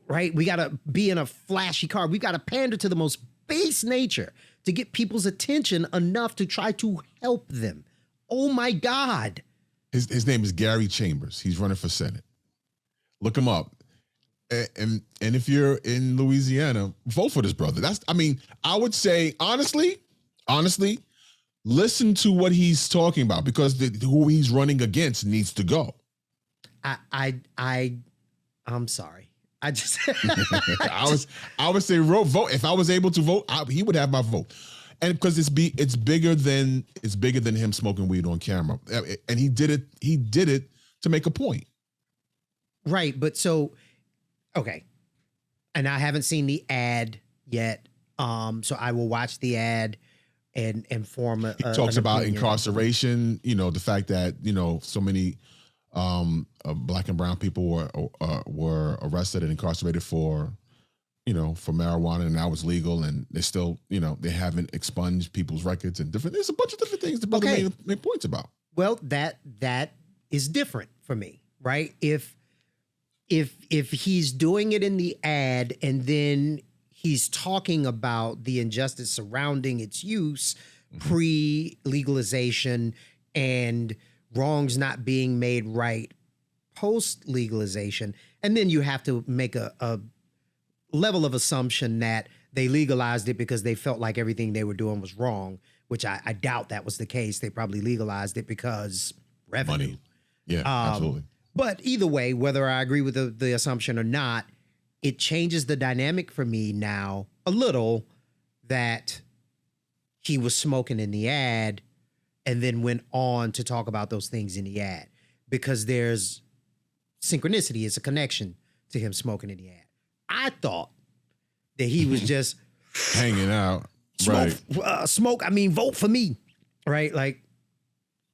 right? We got to be in a flashy car. We got to pander to the most base nature to get people's attention enough to try to help them. Oh my God. His name is Gary Chambers. He's running for Senate. Look him up. And if you're in Louisiana, vote for this brother. I would say, honestly, listen to what he's talking about, because who he's running against needs to go. I'm sorry. I would say vote. If I was able to vote, he would have my vote. And because it's bigger than him smoking weed on camera. And he did it to make a point. Right, but so okay. And I haven't seen the ad yet. So I will watch the ad and form a he talks about incarceration, the fact that, so many black and brown people were arrested and incarcerated for marijuana, and now it's legal, and they still, they haven't expunged people's records and there's a bunch of different things the brother made points about. Well, that is different for me, right? If he's doing it in the ad and then he's talking about the injustice surrounding its use pre-legalization and wrongs not being made right post-legalization, and then you have to make a level of assumption that they legalized it because they felt like everything they were doing was wrong, which I doubt that was the case. They probably legalized it because revenue. Money. Yeah, absolutely. But either way, whether I agree with the assumption or not, it changes the dynamic for me now a little that he was smoking in the ad and then went on to talk about those things in the ad because there's synchronicity. It's a connection to him smoking in the ad. I thought that he was just hanging out. smoke, Right. vote for me. Right. Like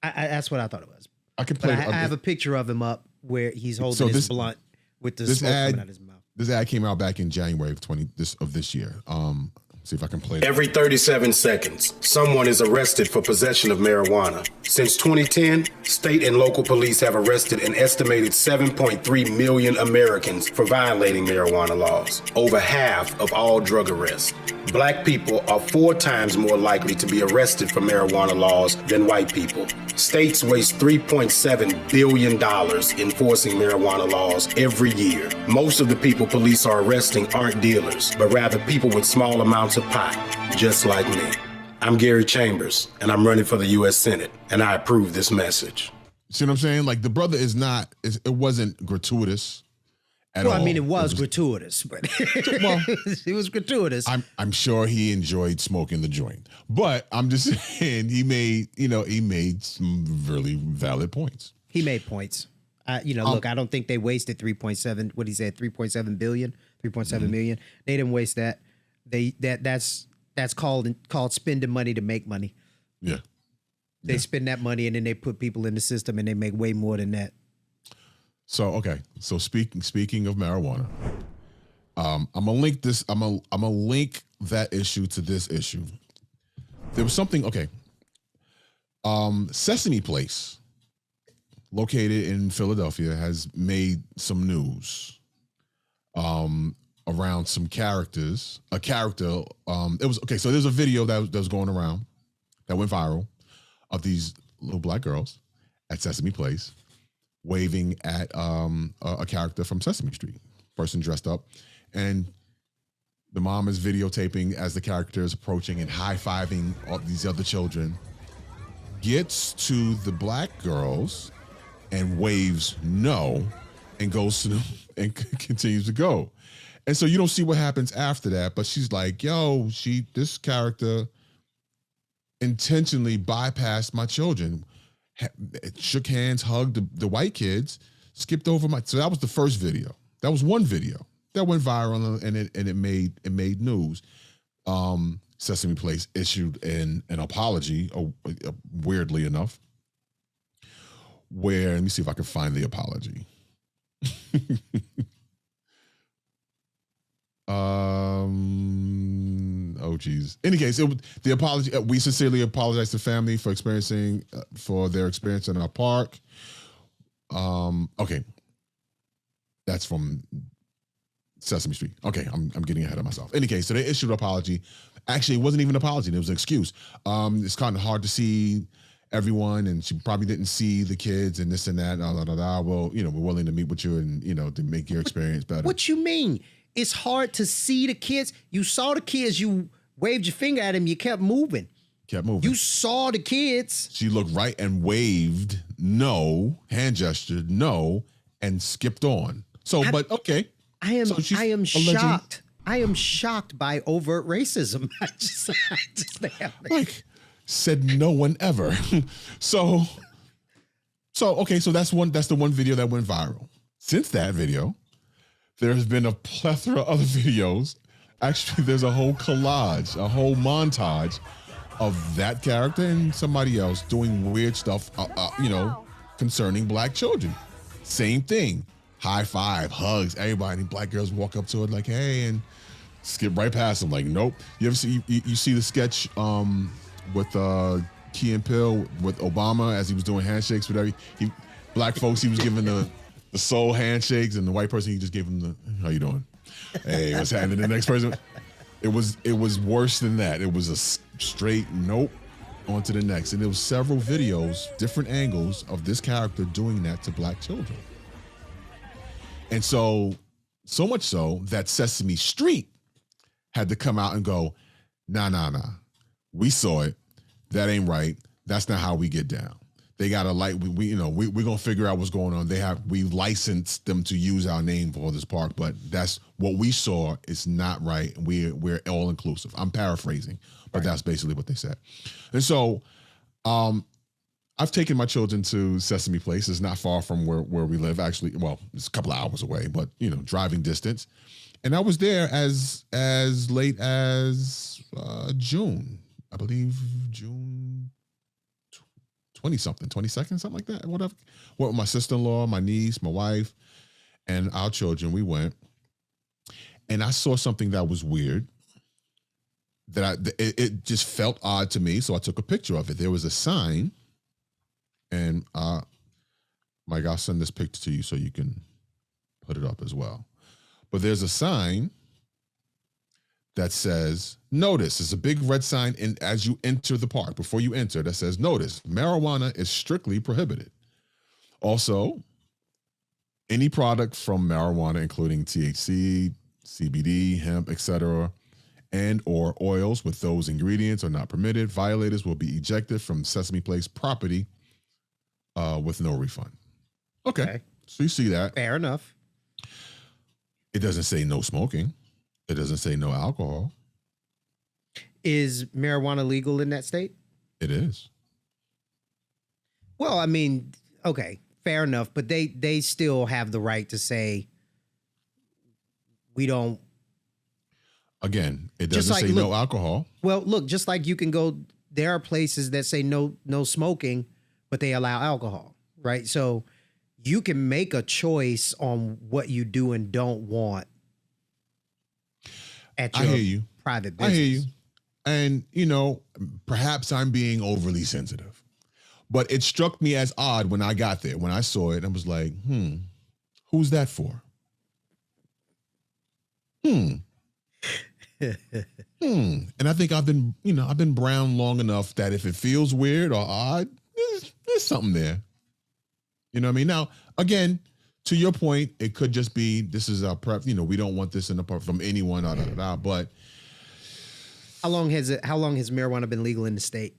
that's what I thought it was. I can But play. I have a picture of him up where he's holding his blunt with the smoke coming out his mouth. This ad came out back in January of this year. See if I can play it. Every 37 seconds, someone is arrested for possession of marijuana. Since 2010, state and local police have arrested an estimated 7.3 million Americans for violating marijuana laws, over half of all drug arrests. Black people are 4 times more likely to be arrested for marijuana laws than white people. States waste $3.7 billion enforcing marijuana laws every year. Most of the people police are arresting aren't dealers, but rather people with small amounts of pot, just like me. I'm Gary Chambers, and I'm running for the U.S. Senate, and I approve this message. See what I'm saying? Like, the brother is not, it wasn't gratuitous at all. It was gratuitous, but well, it was gratuitous. I'm sure he enjoyed smoking the joint, but I'm just saying he made some really valid points. He made points. Look, I don't think they wasted 3.7. What he said, 3.7 billion, 3.7 million. They didn't waste that. That's called spending money to make money. Yeah, they spend that money and then they put people in the system and they make way more than that. So okay. So speaking of marijuana, I'm gonna link this. I'm gonna link that issue to this issue. There was something. Okay. Sesame Place, located in Philadelphia, has made some news. Around some characters. A character. It was okay. So there's a video that was going around that went viral of these little black girls at Sesame Place, waving at a character from Sesame Street, person dressed up, and the mom is videotaping as the character is approaching and high-fiving all these other children, gets to the black girls and waves no, and goes to them and continues to go. And so you don't see what happens after that, but she's like, yo, this character intentionally bypassed my children, shook hands, hugged the white kids, skipped over so that was the first video. That was one video that went viral and it made news. Sesame Place issued an apology, weirdly enough, where, let me see if I can find the apology. Oh geez. In any case, the apology. We sincerely apologize to family for their experience in our park. Okay, that's from Sesame Street. Okay, I'm getting ahead of myself. In any case, so they issued an apology. Actually, it wasn't even an apology. It was an excuse. It's kind of hard to see everyone, and she probably didn't see the kids and this and that. Well, we're willing to meet with you and to make your experience better. What you mean? It's hard to see the kids. You saw the kids. You waved your finger at them. You kept moving. You saw the kids. She looked right and waved no, hand gestured no, and skipped on. So, but okay. I am alleging, shocked. I am shocked by overt racism. I just like said no one ever. so okay. So that's the one video that went viral. Since that video, there's been a plethora of other videos. Actually, there's a whole collage, a whole montage of that character and somebody else doing weird stuff, concerning black children. Same thing. High five, hugs, everybody. Black girls walk up to it like, hey, and skip right past them. Like, nope. You ever see you see the sketch with Key and Peele with Obama as he was doing handshakes with black folks, he was giving the soul handshakes, and the white person, he just gave him the, how you doing? Hey, what's happening? The next person, it was worse than that. It was a straight nope, on to the next. And there was several videos, different angles of this character doing that to black children. And so much so that Sesame Street had to come out and go, nah. We saw it. That ain't right. That's not how we get down. They got a we're gonna figure out what's going on. We licensed them to use our name for this park, but that's what we saw is not right. We're all inclusive. I'm paraphrasing, but that's basically what they said. And so I've taken my children to Sesame Place. It's not far from where we live. Actually, well, it's a couple of hours away, but driving distance. And I was there as late as June, I believe June 20-something, 22nd, something like that. Whatever. Went with my sister-in-law, my niece, my wife, and our children. We went, and I saw something that was weird. It just felt odd to me, so I took a picture of it. There was a sign, and Mike, I'll send this picture to you so you can put it up as well. But there's a sign that says, notice, it's a big red sign as you enter the park, before you enter, that says, notice, marijuana is strictly prohibited. Also, any product from marijuana, including THC, CBD, hemp, etc., and or oils with those ingredients are not permitted. Violators will be ejected from Sesame Place property with no refund. Okay. So you see that. Fair enough. It doesn't say no smoking. It doesn't say no alcohol. Is marijuana legal in that state? It is. Well, I mean, okay, fair enough, but they still have the right to say we don't. Again, it doesn't say no alcohol. Well, look, just like you can go, there are places that say no smoking, but they allow alcohol, right? So you can make a choice on what you do and don't want at your private business. I hear you. And, perhaps I'm being overly sensitive, but it struck me as odd when I got there. When I saw it, I was like, who's that for? And I think I've been brown long enough that if it feels weird or odd, there's something there. You know what I mean? Now, again, to your point, it could just be, this is our prep, we don't want this in the park from anyone, but how long has marijuana been legal in the state?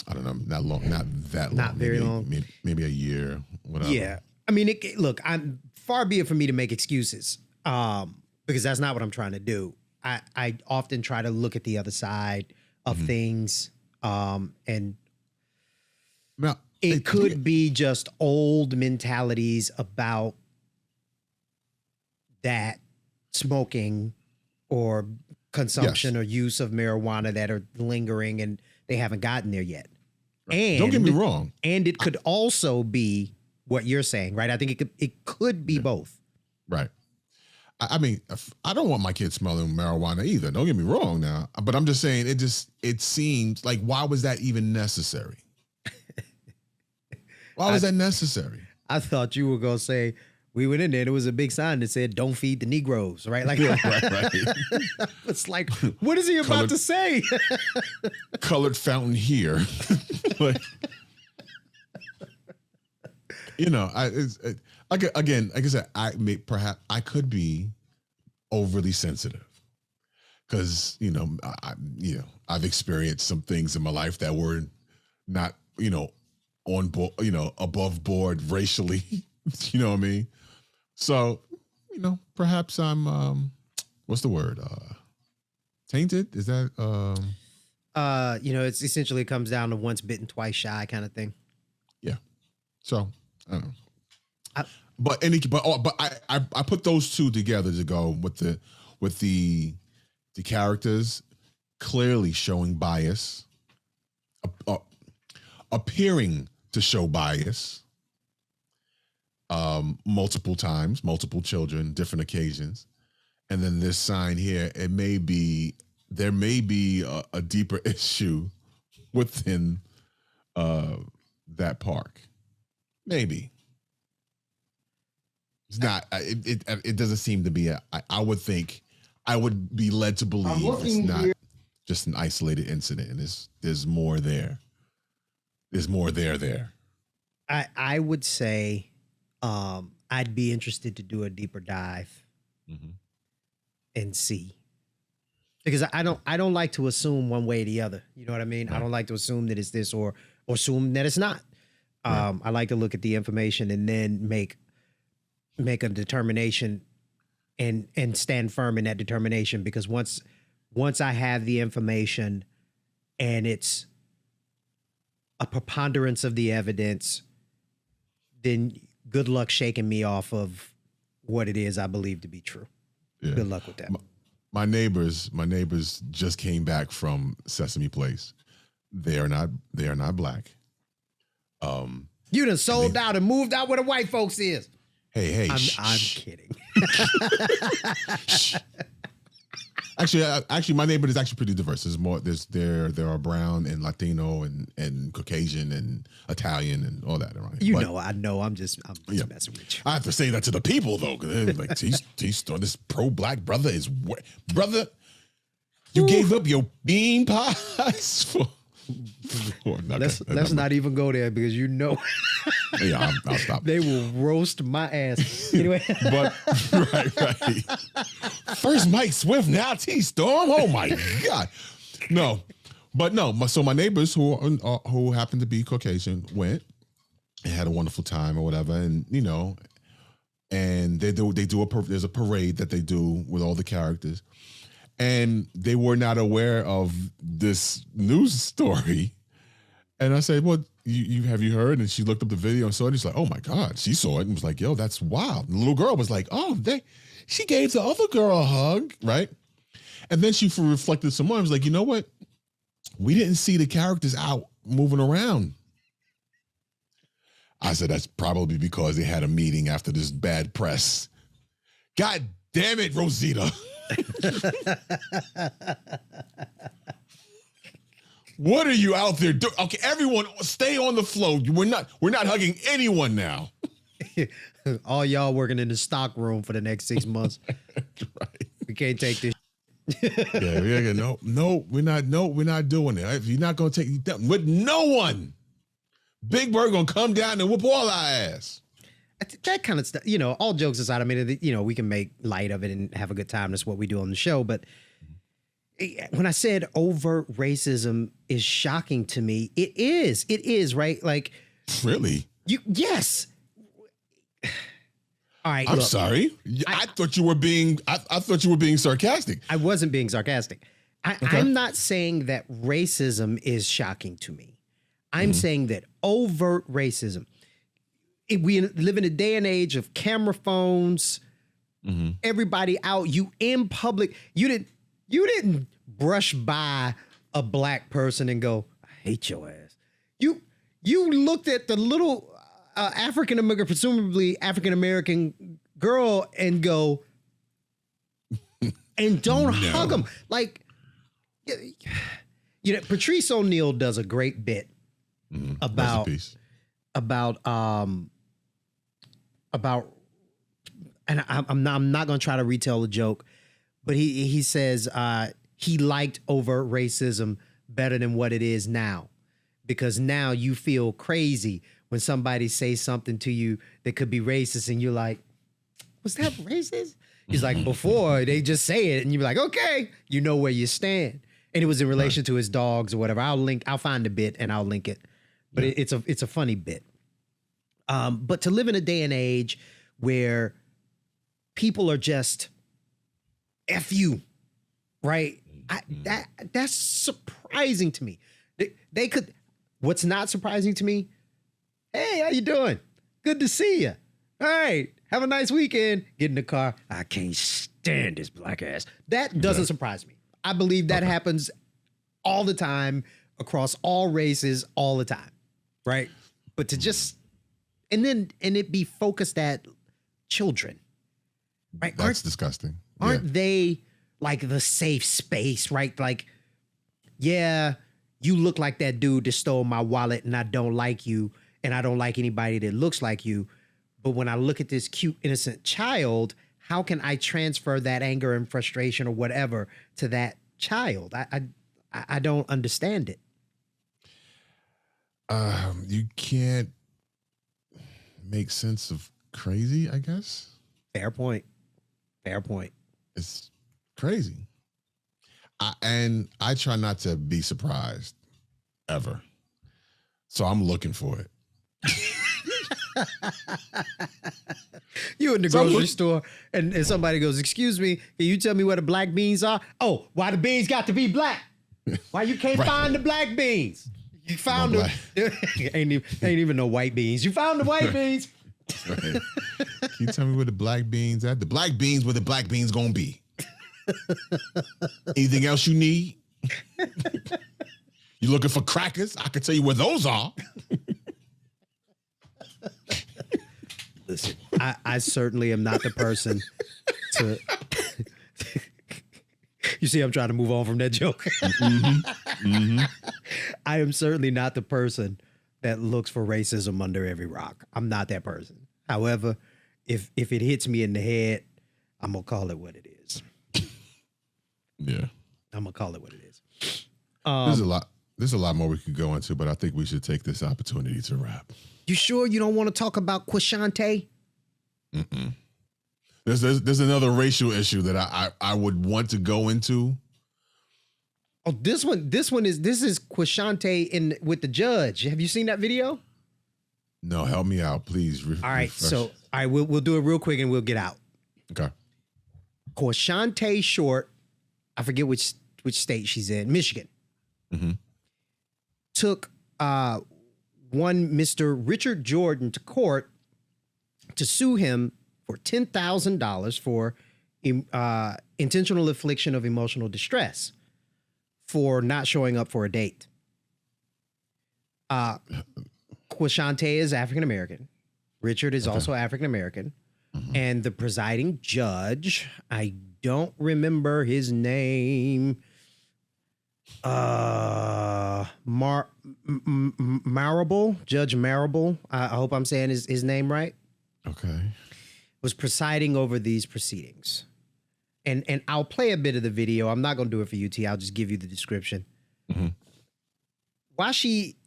I don't know, not that long. Not very long. Maybe a year, whatever. Yeah. I mean, look, I'm far be it for me to make excuses, because that's not what I'm trying to do. I often try to look at the other side of things, and now, it could be just old mentalities about that smoking or consumption or use of marijuana that are lingering and they haven't gotten there yet. And don't get me wrong. And it could also be what you're saying, right? I think it could be both. Right. I mean, I don't want my kids smelling marijuana either. Don't get me wrong now. But I'm just saying it seems like, why was that even necessary? Why was that necessary? I thought you were going to say, we went in there, there was a big sign that said, don't feed the Negroes, right? Like, right. It's like, what is he about to say? Colored fountain here. Like, like I said, perhaps I could be overly sensitive because, I've experienced some things in my life that were not, on board, above board racially, you know what I mean? So, perhaps I'm, what's the word? Tainted? Is that, it's essentially comes down to once bitten, twice shy kind of thing. Yeah. So, I don't know. But I put those two together to go with the characters clearly showing bias, appearing to show bias, multiple times, multiple children, different occasions, and then this sign here. There may be a deeper issue within that park. Maybe. It's not. It doesn't seem to be I would think. I would be led to believe it's not just an isolated incident, and there's more there. There's more there. I would say, I'd be interested to do a deeper dive and see, because I don't like to assume one way or the other. You know what I mean? Right. I don't like to assume that it's this or assume that it's not. I like to look at the information and then make a determination and stand firm in that determination, because once I have the information and it's a preponderance of the evidence, then good luck shaking me off of what it is I believe to be true. Yeah. Good luck with that. My neighbors just came back from Sesame Place. They are not black. You done sold out and moved out where the white folks is. Hey, I'm kidding. Actually, my neighborhood is actually pretty diverse. There's more. There are brown and Latino and Caucasian and Italian and all that around here. I know. I'm just messing with you. I have to say that to the people though, because like, this pro-black brother is brother. You gave up your bean pies for. Let's not even go there, because Yeah, I'll stop. They will roast my ass anyway. But right. First Mike Swift, now T Storm. Oh my God, no. So my neighbors who happen to be Caucasian went and had a wonderful time or whatever, and and there's a parade that they do with all the characters. And they were not aware of this news story. And I said, well, have you heard? And she looked up the video and saw it. And she's like, oh my God. She saw it and was like, yo, that's wild. And the little girl was like, she gave the other girl a hug, right? And then she reflected some more and was like, you know what? We didn't see the characters out moving around. I said, that's probably because they had a meeting after this bad press. God damn it, Rosita. What are you out there doing? Okay, everyone stay on the floor. We're not hugging anyone now. All y'all working in the stock room for the next 6 months. Right. We can't take this. We're not doing it. If you're not gonna take with no one, Big Bird gonna come down and whoop all our ass. That kind of stuff, all jokes aside, I mean, we can make light of it and have a good time. That's what we do on the show. But when I said overt racism is shocking to me, it is, right? Like, really? Yes. All right. I'm sorry. I thought you were being sarcastic. I wasn't being sarcastic. I'm not saying that racism is shocking to me. I'm saying that overt racism. We live in a day and age of camera phones, everybody out, you in public. You didn't brush by a black person and go, I hate your ass. You looked at the little African-American, presumably African-American girl and go, and don't hug them. Like, Patrice O'Neal does a great bit about, and I'm not going to try to retell the joke, but he says he liked overt racism better than what it is now, because now you feel crazy when somebody says something to you that could be racist and you're like, was that racist? He's like, before they just say it and you're like, okay, you know where you stand. And it was in relation to his dogs or whatever. I'll find the bit and I'll link it, but it's a funny bit. But to live in a day and age where people are just F you, right? That's surprising to me. They could. What's not surprising to me? Hey, how you doing? Good to see you. All right, have a nice weekend. Get in the car. I can't stand this black ass. That doesn't surprise me. I believe that happens all the time across all races all the time, right? But to just and it be focused at children, right? That's disgusting. Aren't they like the safe space, right? Like, yeah, you look like that dude that stole my wallet and I don't like you and I don't like anybody that looks like you. But when I look at this cute, innocent child, how can I transfer that anger and frustration or whatever to that child? I don't understand it. You can't make sense of crazy, I guess. Fair point. It's crazy. I try not to be surprised ever. So I'm looking for it. You in the grocery store and somebody goes, "Excuse me, can you tell me where the black beans are?" "Oh, why the beans got to be black? Why you can't find the black beans? You found them. ain't even no white beans. You found the white beans." Right. Can you tell me where the black beans at? The black beans where the black beans gonna be. Anything else you need? You looking for crackers? I can tell you where those are. Listen, I certainly am not the person to. You see, I'm trying to move on from that joke. I am certainly not the person that looks for racism under every rock. I'm not that person. However, if it hits me in the head, I'm gonna call it what it is. Yeah, I'm gonna call it what it is. There's a lot more we could go into, but I think we should take this opportunity to wrap. You sure you don't want to talk about Qashantae? There's another racial issue that I would want to go into. Oh, this is Qashantae with the judge. Have you seen that video? No, help me out, please. All right, we'll do it real quick and we'll get out. Okay. Qashantae Short, I forget which state she's in, Michigan. Took one Mr. Richard Jordan to court to sue him for $10,000 for intentional infliction of emotional distress for not showing up for a date. Qashantae is African American. Richard is also African American. And the presiding judge, I don't remember his name. Marable, Judge Marable. I hope I'm saying his name right. Okay. Was presiding over these proceedings. And I'll play a bit of the video. I'm not going to do it for you, T. I'll just give you the description. And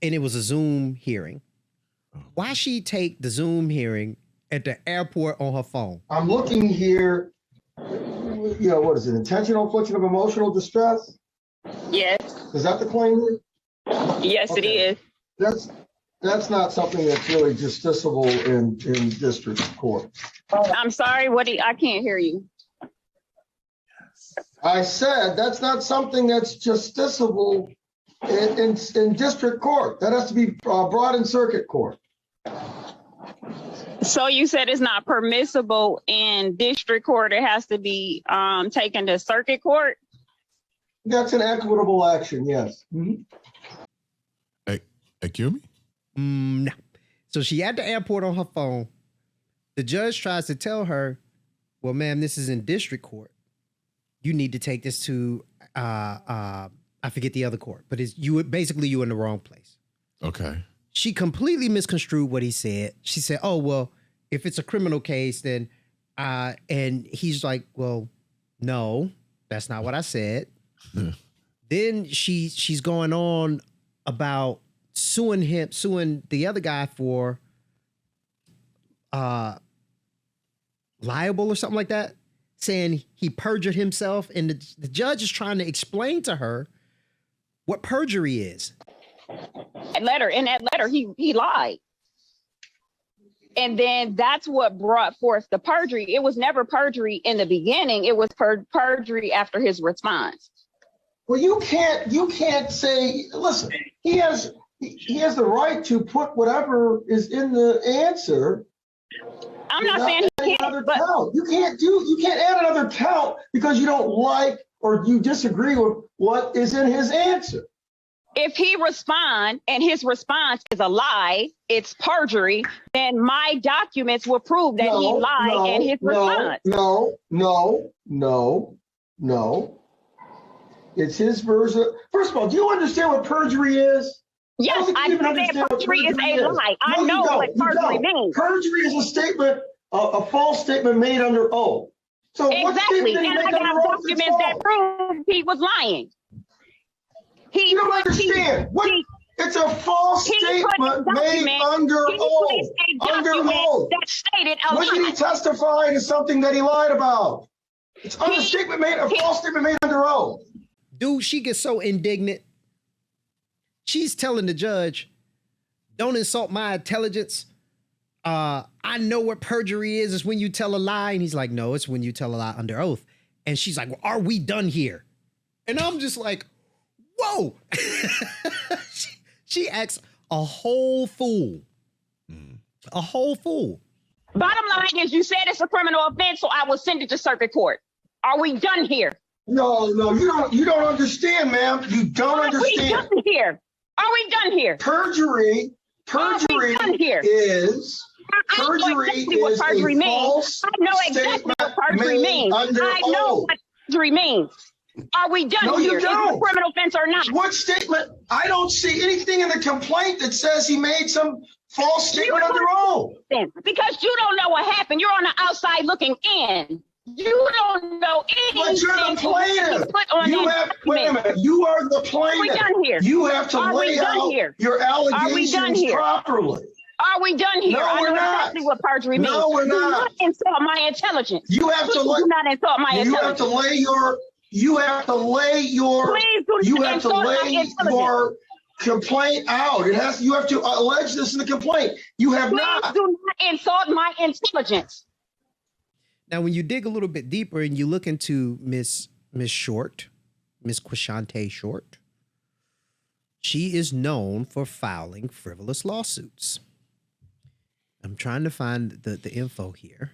it was a Zoom hearing. Why she take the Zoom hearing at the airport on her phone? I'm looking here, what is it? Intentional infliction of emotional distress? Yes. Is that the claim here? Yes, okay. It is. That's not something that's really justiciable in district court. I'm sorry, I can't hear you. I said that's not something that's justiciable in district court. That has to be brought in circuit court. So you said it's not permissible in district court. It has to be taken to circuit court? That's an equitable action, yes. Excuse me? No. So she at the airport on her phone. The judge tries to tell her, well, ma'am, this is in district court. You need to take this to, I forget the other court, but you in the wrong place. Okay. She completely misconstrued what he said. She said, oh, well, if it's a criminal case, then, and he's like, well, no, that's not what I said. Then she's going on about suing the other guy for liable or something like that, saying he perjured himself. And the judge is trying to explain to her what perjury is. In that letter, he lied. And then that's what brought forth the perjury. It was never perjury in the beginning. It was perjury after his response. Well, you can't say, listen, he has the right to put whatever is in the answer. I'm not saying he can't, but you can't add another count because you don't like or you disagree with what is in his answer. If he responds and his response is a lie, it's perjury, then my documents will prove that he lied in his response. No. It's his version. First of all, do you understand what perjury is? Yes, I understand perjury is a lie. I know what perjury means. Perjury is a statement, a false statement made under oath. So exactly, and I got documents that prove he was lying. You don't understand. It's a false statement made under oath. Under oath. That stated a lie. When did he testify to something that he lied about? It's a false statement made under oath. Dude, she gets so indignant. She's telling the judge, don't insult my intelligence. I know what perjury is. It's when you tell a lie. And he's like, no, it's when you tell a lie under oath. And she's like, well, are we done here? And I'm just like, whoa. she acts a whole fool. A whole fool. Bottom line is, you said it's a criminal offense, so I will send it to circuit court. Are we done here? No, you don't understand, ma'am. You don't understand. Are we done here? Are we done here? Perjury is what perjury means. I know exactly what perjury means. I know what perjury means. Are we done here? Is it a criminal offense or not? What statement? I don't see anything in the complaint that says he made some false statement under oath. Because you don't know what happened. You're on the outside looking in. You don't know anything. But you're the plaintiff. Wait a minute. You are the plaintiff. Are we done here? You have to lay out your allegations properly. Are we done here? No, we're not. Exactly what perjury means. No, we're not. Do not insult my intelligence. You have to do not insult my intelligence. You have to lay your complaint out. You have to allege this in the complaint. You have not. Please do not insult my intelligence. Now, when you dig a little bit deeper and you look into Miss Short, Miss Qashantae Short, she is known for filing frivolous lawsuits. I'm trying to find the info here.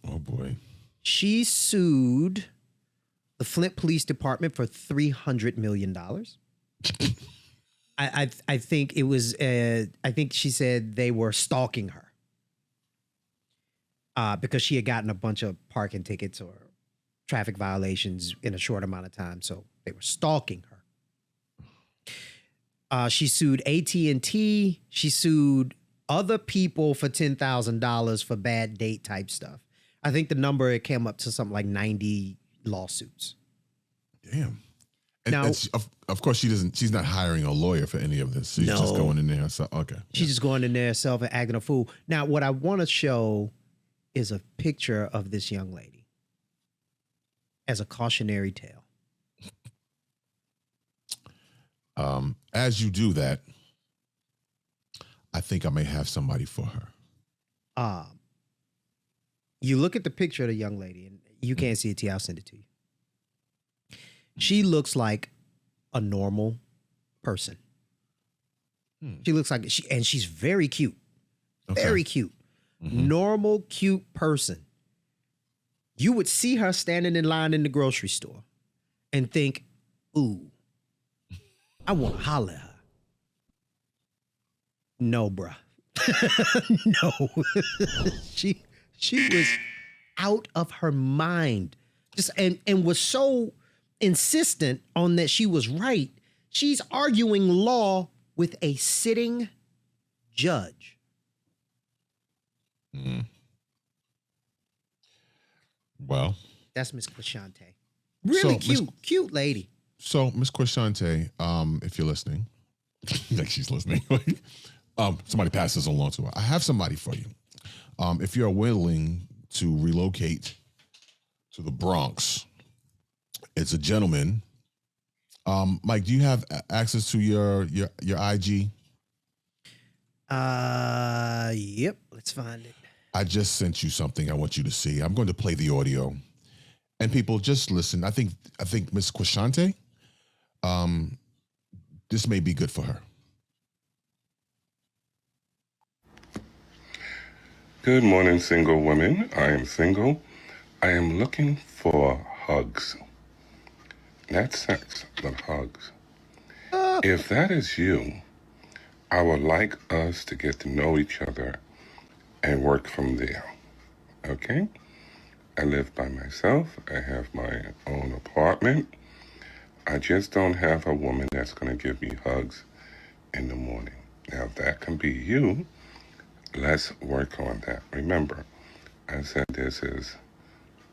Oh, boy. She sued the Flint Police Department for $300 million. I think it was, I think she said they were stalking her because she had gotten a bunch of parking tickets or traffic violations in a short amount of time. So they were stalking her. She sued AT&T. She sued other people for $10,000 for bad date type stuff. I think the number, it came up to something like 90 lawsuits. Damn. And of course, she's not hiring a lawyer for any of this. She's just going in there. So, okay. She's just going in there herself and acting a fool. Now, what I want to show is a picture of this young lady as a cautionary tale. As you do that, I think I may have somebody for her. You look at the picture of the young lady, and you can't see it, T. I'll send it to you. She looks like a normal person. She looks like she's very cute. Okay. Very cute. Mm-hmm. Normal, cute person. You would see her standing in line in the grocery store and think, ooh, I want to holler at her. No, bruh. No. She was out of her mind. Just and was so insistent on that she was right. She's arguing law with a sitting judge. Well, that's Miss Qashantae. Really cute lady. So, Miss Qashantae, if you're listening, like she's listening, somebody pass this along to her. I have somebody for you. If you're willing to relocate to the Bronx, it's a gentleman. Mike, do you have access to your IG? Yep. Let's find it. I just sent you something I want you to see. I'm going to play the audio, and people just listen. I think Miss Qashantae, this may be good for her. Good morning, single women. I am single. I am looking for hugs. Not sex, but hugs. If that is you, I would like us to get to know each other and work from there. Okay? I live by myself. I have my own apartment. I just don't have a woman that's going to give me hugs in the morning. Now, if that can be you, let's work on that. Remember, I said this is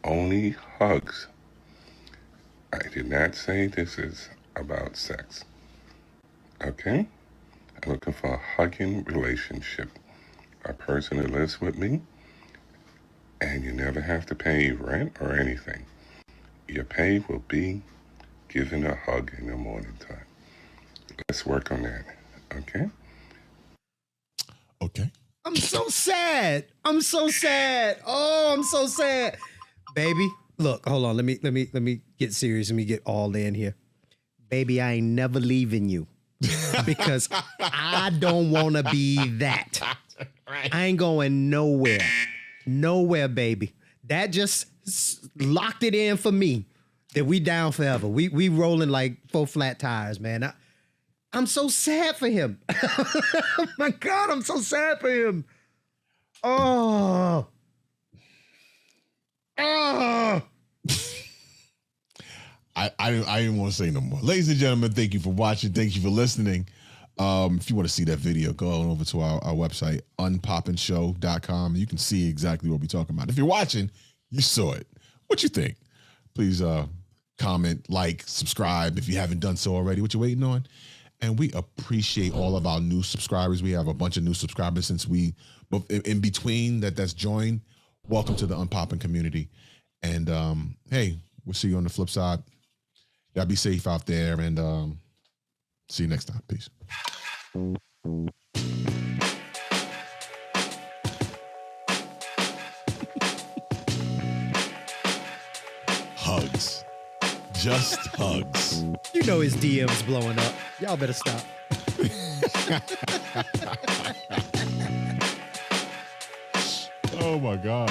only hugs. I did not say this is about sex. Okay? I'm looking for a hugging relationship. A person who lives with me, and you never have to pay rent or anything. Your pay will be giving a hug in the morning time. Let's work on that. Okay? Okay. I'm so sad. I'm so sad. Oh, I'm so sad. Baby, look, hold on. Let me get serious. Let me get all in here. Baby, I ain't never leaving you because I don't want to be that. I ain't going nowhere. Nowhere, baby. That just locked it in for me that we down forever. We rolling like 4 flat tires, man. I'm so sad for him. Oh my God, I'm so sad for him. Oh. Oh. I didn't want to say no more. Ladies and gentlemen, thank you for watching. Thank you for listening. If you want to see that video, go on over to our website, unpopinshow.com. You can see exactly what we're talking about. If you're watching, you saw it. What you think? Please comment, like, subscribe if you haven't done so already. What you waiting on? And we appreciate all of our new subscribers. We have a bunch of new subscribers since in between that's joined. Welcome to the Unpopin community. And hey, we'll see you on the flip side. Y'all be safe out there, and see you next time. Peace. Hugs. Just hugs. You know his DM's blowing up. Y'all better stop. Oh my God.